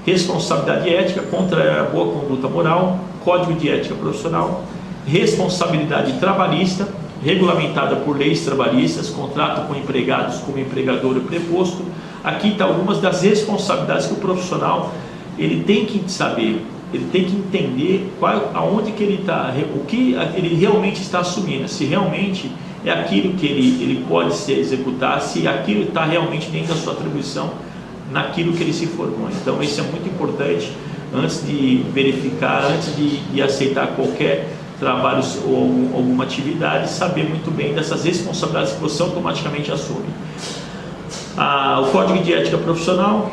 Responsabilidade ética, contra a boa conduta moral, código de ética profissional. Responsabilidade trabalhista, regulamentada por leis trabalhistas, contrato com empregados como empregador e preposto. Aqui está algumas das responsabilidades que o profissional ele tem que saber, ele tem que entender aonde que ele está, o que ele realmente está assumindo, se realmente é aquilo que ele pode se executar, se aquilo está realmente dentro da sua atribuição, naquilo que ele se formou. Então isso é muito importante antes de verificar, antes de aceitar qualquer trabalho ou alguma atividade, saber muito bem dessas responsabilidades que você automaticamente assume. O Código de Ética Profissional,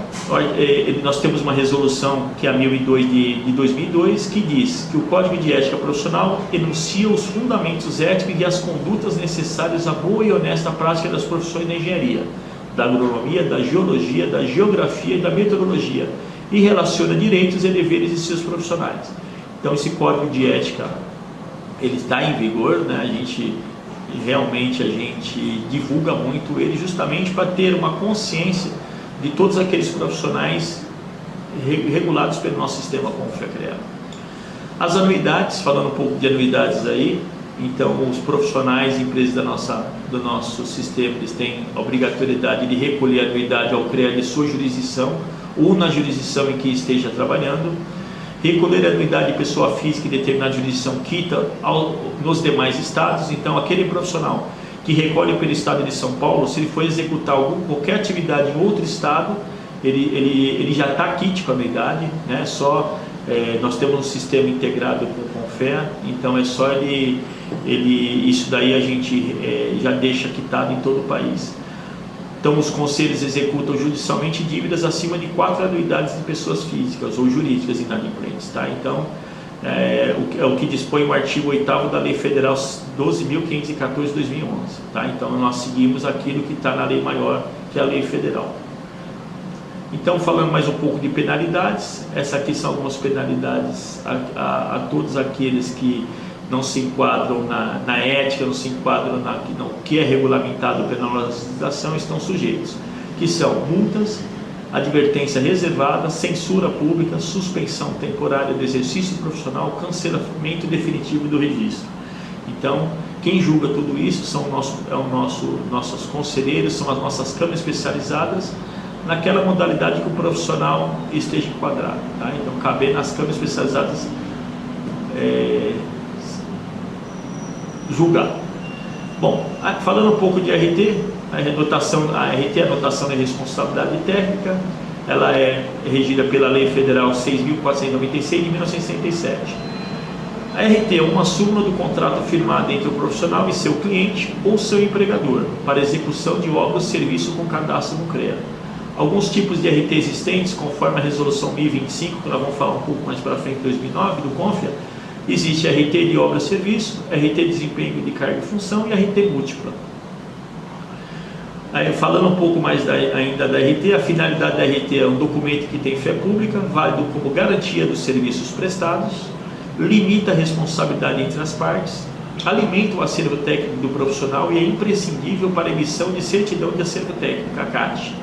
nós temos uma resolução que é a 1002 de 2002, que diz que o Código de Ética Profissional enuncia os fundamentos éticos e as condutas necessárias à boa e honesta prática das profissões da engenharia, da agronomia, da geologia, da geografia e da meteorologia, e relaciona direitos e deveres de seus profissionais. Então esse Código de Ética ele está em vigor, né? A gente divulga muito ele justamente para ter uma consciência de todos aqueles profissionais regulados pelo nosso sistema como FECREA. As anuidades, falando um pouco de anuidades aí, então os profissionais, empresas do nosso sistema, eles têm a obrigatoriedade de recolher a anuidade ao CREA de sua jurisdição ou na jurisdição em que esteja trabalhando. Recolher a anuidade de pessoa física em determinada jurisdição quita nos demais estados. Então aquele profissional que recolhe pelo estado de São Paulo, se ele for executar qualquer atividade em outro estado, ele já está quite com a anuidade, né? Nós temos um sistema integrado com o Confea, então é só isso daí a gente já deixa quitado em todo o país. Então os conselhos executam judicialmente dívidas acima de 4 anuidades de pessoas físicas ou jurídicas inadimplentes, tá? Então é o que dispõe o artigo 8º da Lei Federal 12.514 de 2011, tá? Então nós seguimos aquilo que está na lei maior, que é a Lei Federal. Então, falando mais um pouco de penalidades, essa aqui são algumas penalidades a todos aqueles que não se enquadram na ética, não se enquadram no que é regulamentado pela legislação, estão sujeitos, que são multas, advertência reservada, censura pública, suspensão temporária do exercício profissional, cancelamento definitivo do registro. Então, quem julga tudo isso são nossos conselheiros, são as nossas câmaras especializadas, naquela modalidade que o profissional esteja enquadrado, tá? Então, cabe nas câmaras especializadas julgar. Bom, falando um pouco de RT, a RT é a anotação de responsabilidade técnica, ela é regida pela Lei Federal 6.496 de 1967. A RT é uma súmula do contrato firmado entre o profissional e seu cliente ou seu empregador para execução de obra ou serviço com cadastro no CREA. Alguns tipos de RT existentes, conforme a resolução 1025, que nós vamos falar um pouco mais para frente, 2009, do CONFIA, existe RT de obra-serviço, RT de desempenho de carga e função e RT múltipla. Aí, falando um pouco mais ainda da RT, a finalidade da RT é um documento que tem fé pública, válido como garantia dos serviços prestados, limita a responsabilidade entre as partes, alimenta o acervo técnico do profissional e é imprescindível para a emissão de certidão de acervo técnico, a CAT.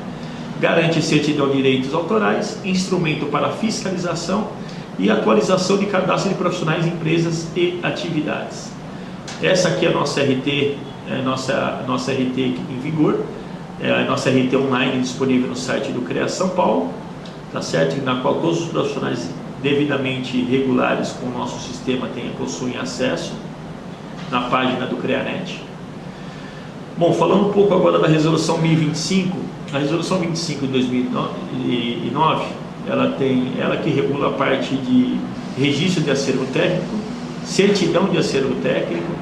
Garante certidão de direitos autorais, instrumento para fiscalização e atualização de cadastro de profissionais, empresas e atividades. Essa aqui é a nossa RT, nossa RT em vigor, é a nossa RT online disponível no site do CREA São Paulo, tá certo? Na qual todos os profissionais devidamente regulares com o nosso sistema possuem acesso na página do CREANet. Bom, falando um pouco agora da resolução 1025, a resolução 25 de 2009, ela que regula a parte de registro de acervo técnico, certidão de acervo técnico,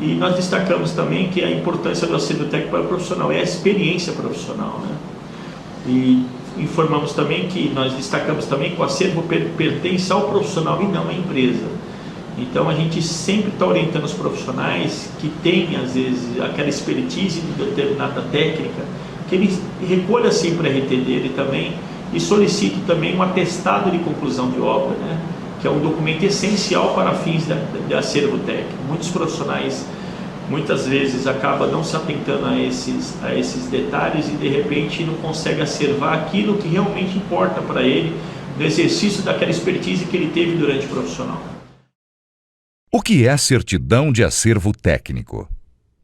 e nós destacamos também que a importância do acervo técnico para o profissional é a experiência profissional, né? E informamos também que nós destacamos também que o acervo pertence ao profissional e não à empresa. Então a gente sempre está orientando os profissionais que têm às vezes aquela expertise de determinada técnica, que ele recolha sempre a RT dele também e solicite também um atestado de conclusão de obra, né? Que é um documento essencial para fins de acervo técnico. Muitos profissionais muitas vezes acabam não se atentando a esses detalhes e de repente não consegue acervar aquilo que realmente importa para ele no exercício daquela expertise que ele teve durante o profissional. O que é certidão de acervo técnico?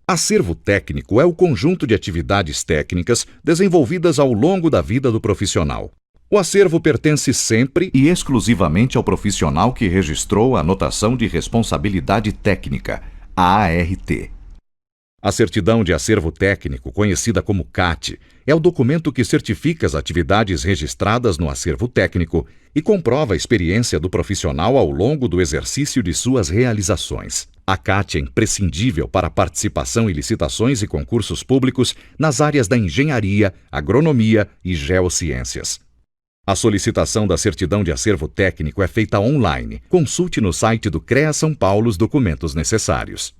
Acervo técnico é o conjunto de atividades técnicas desenvolvidas ao longo da vida do profissional. O acervo pertence sempre e exclusivamente ao profissional que registrou a anotação de responsabilidade técnica, a ART. A certidão de acervo técnico, conhecida como CAT, é o documento que certifica as atividades registradas no acervo técnico e comprova a experiência do profissional ao longo do exercício de suas realizações. A CAT é imprescindível para a participação em licitações e concursos públicos nas áreas da engenharia, agronomia e geociências. A solicitação da certidão de acervo técnico é feita online. Consulte no site do CREA São Paulo os documentos necessários.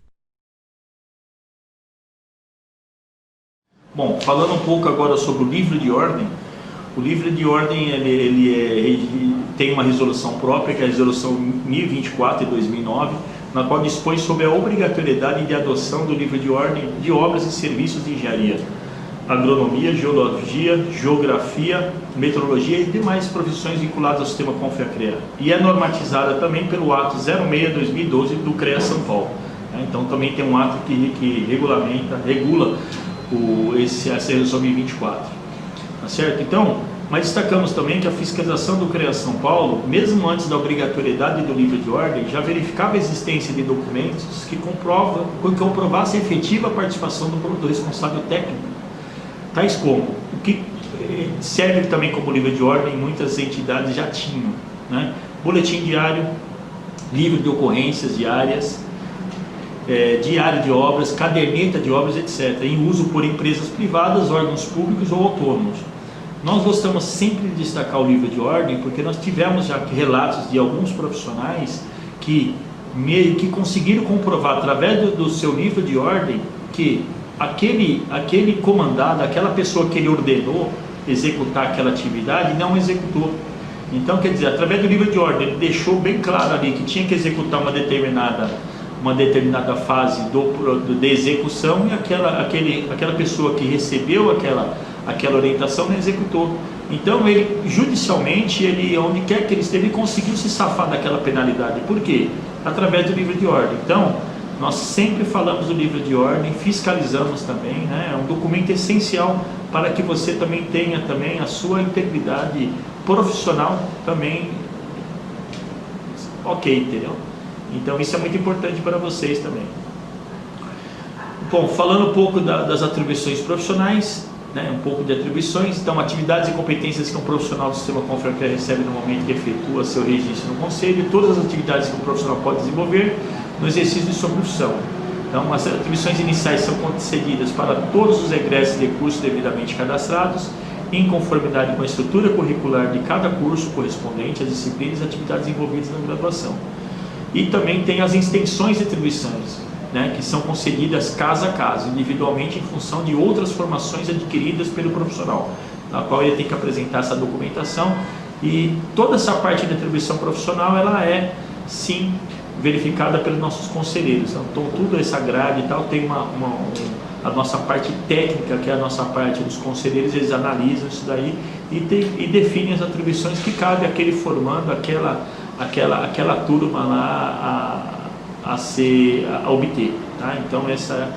Bom, falando um pouco agora sobre o livro de ordem, o livro de ordem tem uma resolução própria, que é a resolução 1024 de 2009, na qual dispõe sobre a obrigatoriedade de adoção do livro de ordem de obras e serviços de engenharia, agronomia, geologia, geografia, meteorologia e demais profissões vinculadas ao sistema CONFEA-CREA. E é normatizada também pelo ato 06/2012 do CREA São Paulo. Então também tem um ato que regula essa resolução 1024. Tá certo? Então, mas destacamos também que a fiscalização do CREA São Paulo, mesmo antes da obrigatoriedade do livro de ordem, já verificava a existência de documentos que comprovassem a efetiva participação do responsável técnico, tais como o que serve também como livro de ordem, muitas entidades já tinham, né? Boletim diário, livro de ocorrências diárias, diário de obras, caderneta de obras, etc., em uso por empresas privadas, órgãos públicos ou autônomos. Nós gostamos sempre de destacar o livro de ordem porque nós tivemos já relatos de alguns profissionais que conseguiram comprovar através do seu livro de ordem que aquele comandado, aquela pessoa que ele ordenou executar aquela atividade, não executou. Então, quer dizer, através do livro de ordem, ele deixou bem claro ali que tinha que executar uma determinada fase de execução e aquela pessoa que recebeu aquela orientação não executou. Então, ele judicialmente, onde quer que ele esteve, ele conseguiu se safar daquela penalidade. Por quê? Através do livro de ordem. Então, nós sempre falamos do livro de ordem, fiscalizamos também, né? É um documento essencial para que você também tenha também a sua integridade profissional também ok, entendeu? Então isso é muito importante para vocês também. Bom, falando um pouco das atribuições profissionais, né? Um pouco de atribuições, então atividades e competências que um profissional do sistema CONFEA-CREA recebe no momento que efetua seu registro no conselho, todas as atividades que um profissional pode desenvolver no exercício de sua profissão. Então, as atribuições iniciais são concedidas para todos os egressos de cursos devidamente cadastrados, em conformidade com a estrutura curricular de cada curso correspondente às disciplinas e atividades envolvidas na graduação. E também tem as extensões de atribuições, né, que são concedidas caso a caso, individualmente em função de outras formações adquiridas pelo profissional, na qual ele tem que apresentar essa documentação. E toda essa parte de atribuição profissional, ela é, sim, verificada pelos nossos conselheiros. Então, toda essa grade e tal tem a nossa parte técnica, que é a nossa parte dos conselheiros, eles analisam isso daí e definem as atribuições que cabe àquele formando, aquela turma lá a obter. Tá? Então, essas são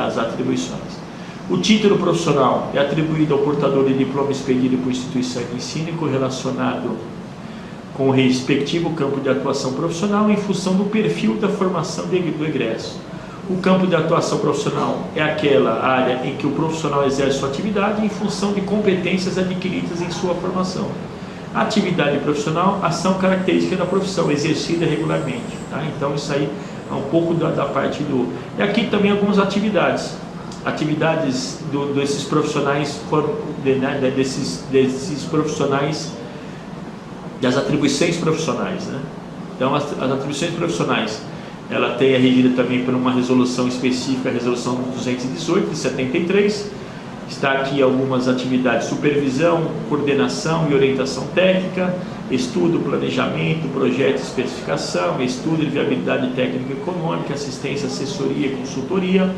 as atribuições. O título profissional é atribuído ao portador de diploma expedido por instituição de ensino e correlacionado com o respectivo campo de atuação profissional em função do perfil da formação do egresso. O campo de atuação profissional é aquela área em que o profissional exerce sua atividade em função de competências adquiridas em sua formação. A atividade profissional, ação característica da profissão, exercida regularmente. Tá? Então, isso aí é um pouco da parte do... E aqui também algumas atividades desses profissionais, desses profissionais, das atribuições profissionais, né? Então, as atribuições profissionais, ela é regida também por uma resolução específica, a resolução 218 de 73. Está aqui algumas atividades: supervisão, coordenação e orientação técnica, estudo, planejamento, projeto e especificação, estudo de viabilidade técnica e econômica, assistência, assessoria e consultoria,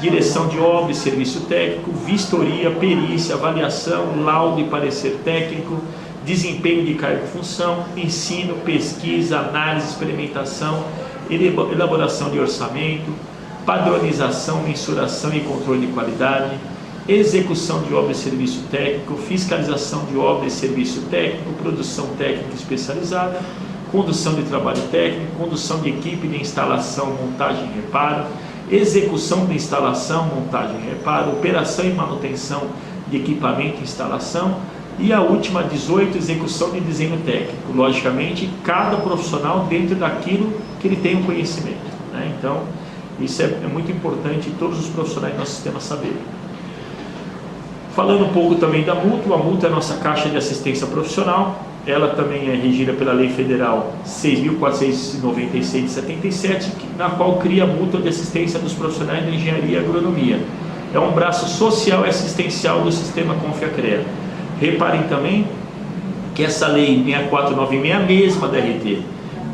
direção de obra e serviço técnico, vistoria, perícia, avaliação, laudo e parecer técnico, desempenho de cargo e função, ensino, pesquisa, análise, experimentação, elaboração de orçamento, padronização, mensuração e controle de qualidade, execução de obra e serviço técnico, fiscalização de obra e serviço técnico, produção técnica especializada, condução de trabalho técnico, condução de equipe de instalação, montagem e reparo, execução de instalação, montagem e reparo, operação e manutenção de equipamento e instalação, e a última, 18, execução de desenho técnico. Logicamente, cada profissional dentro daquilo que ele tem um conhecimento, né? Então, isso é muito importante todos os profissionais do nosso sistema saberem. Falando um pouco também da mútua, a mútua é a nossa caixa de assistência profissional. Ela também é regida pela Lei Federal 6.496 de 77, na qual cria a mútua de assistência dos profissionais da engenharia e agronomia. É um braço social e assistencial do sistema Confiacrea. Reparem também que essa lei 6496 é a mesma da RT.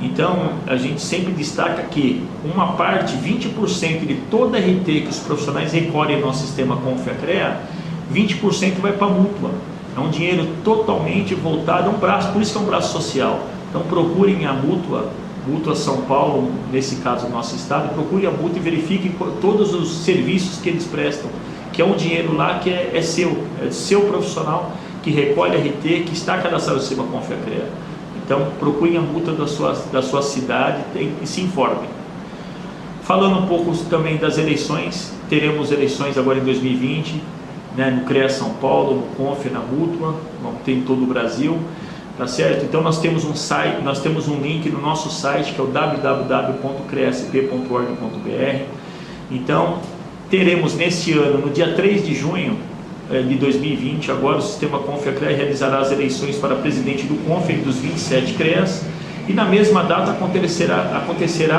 Então, a gente sempre destaca que uma parte, 20% de toda a RT que os profissionais recolhem no nosso sistema Confiacrea, 20% vai para a mútua. É um dinheiro totalmente voltado a um braço, por isso que é um braço social. Então procurem a mútua São Paulo, nesse caso do nosso estado, procurem a mútua e verifiquem todos os serviços que eles prestam, que é um dinheiro lá que é seu profissional, que recolhe a RT, que está cadastrado no sistema Confiacrea. Então procurem a mútua da sua cidade e se informem. Falando um pouco também das eleições, teremos eleições agora em 2020, né, no CREA São Paulo, no Conf, na mútua, vamos ter em todo o Brasil, tá certo? Então nós temos um site, nós temos um link no nosso site, que é o www.creasp.org.br. Então teremos neste ano, no dia 3 de junho de 2020, agora o sistema Confiacrea realizará as eleições para presidente do Conf dos 27 CREAs, e na mesma data acontecerá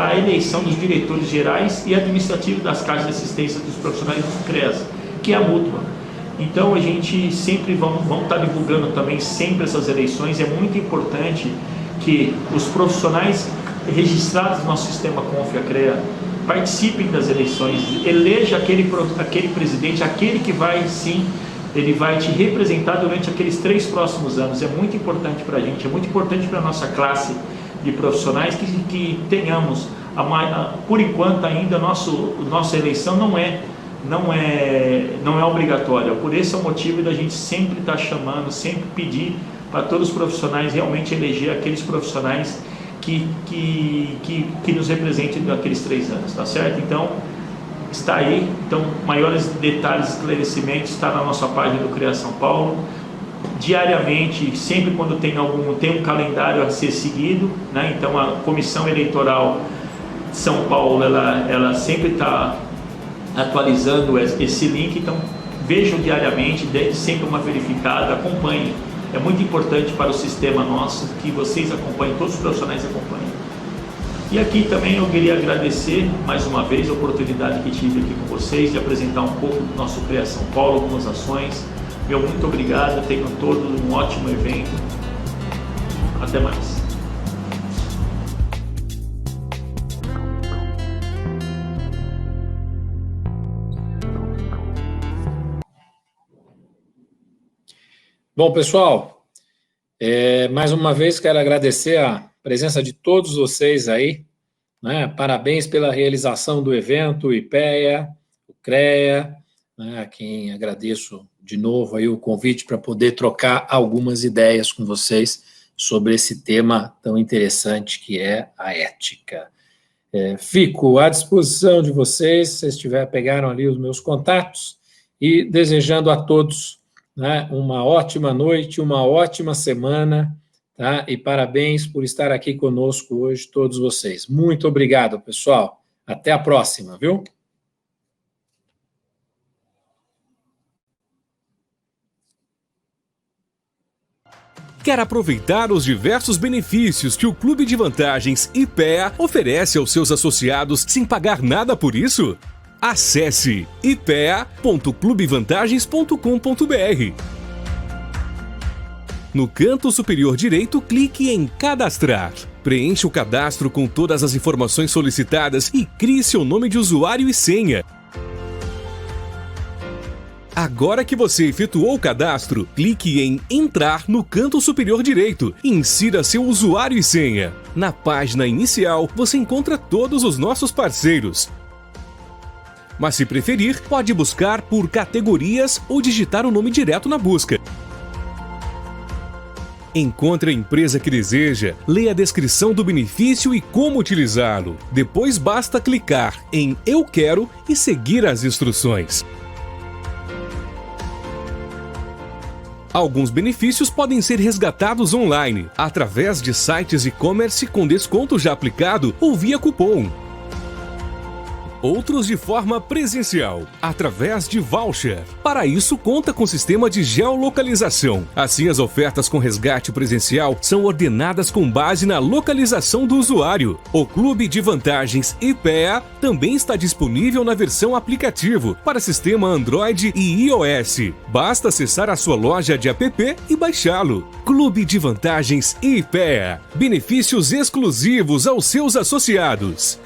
a eleição dos diretores gerais e administrativos das caixas de assistência dos profissionais dos CREAs, que é a mútua. Então a gente sempre vamos estar divulgando também sempre essas eleições. É muito importante que os profissionais registrados no nosso sistema Confiacrea participem das eleições, eleja aquele presidente, aquele que vai sim, ele vai te representar durante aqueles 3 próximos anos. É muito importante para a gente, é muito importante para a nossa classe de profissionais que tenhamos, por enquanto ainda, nossa eleição não é obrigatória. Por esse é o motivo da gente sempre estar chamando, sempre pedir para todos os profissionais realmente eleger aqueles profissionais que nos representem naqueles 3 anos, tá certo? Então, está aí. Então, maiores detalhes, esclarecimentos, está na nossa página do CREA São Paulo. Diariamente, sempre quando tem um calendário a ser seguido, né? Então, a Comissão Eleitoral de São Paulo, ela sempre está atualizando esse link. Então vejam diariamente, dê sempre uma verificada, acompanhem. É muito importante para o sistema nosso que vocês acompanhem, todos os profissionais acompanhem. E aqui também eu queria agradecer mais uma vez a oportunidade que tive aqui com vocês de apresentar um pouco do nosso CREA São Paulo, algumas ações. Meu muito obrigado, tenham todos um ótimo evento. Até mais. Bom, pessoal, mais uma vez quero agradecer a presença de todos vocês aí, né? Parabéns pela realização do evento, o IPEA, o CREA, né? A quem agradeço de novo aí o convite para poder trocar algumas ideias com vocês sobre esse tema tão interessante que é a ética. Fico à disposição de vocês, se vocês pegaram ali os meus contatos, e desejando a todos, né, uma ótima noite, uma ótima semana, tá? E parabéns por estar aqui conosco hoje, todos vocês. Muito obrigado, pessoal. Até a próxima, viu? Quer aproveitar os diversos benefícios que o Clube de Vantagens IPEA oferece aos seus associados sem pagar nada por isso? Acesse ipea.clubevantagens.com.br. No canto superior direito, clique em Cadastrar. Preencha o cadastro com todas as informações solicitadas e crie seu nome de usuário e senha. Agora que você efetuou o cadastro, clique em Entrar no canto superior direito e insira seu usuário e senha. Na página inicial, você encontra todos os nossos parceiros. Mas se preferir, pode buscar por categorias ou digitar o nome direto na busca. Encontre a empresa que deseja, leia a descrição do benefício e como utilizá-lo. Depois basta clicar em Eu Quero e seguir as instruções. Alguns benefícios podem ser resgatados online, através de sites e-commerce com desconto já aplicado ou via cupom. Outros de forma presencial, através de voucher. Para isso, conta com sistema de geolocalização. Assim, as ofertas com resgate presencial são ordenadas com base na localização do usuário. O Clube de Vantagens IPEA também está disponível na versão aplicativo para sistema Android e iOS. Basta acessar a sua loja de app e baixá-lo. Clube de Vantagens IPEA. Benefícios exclusivos aos seus associados.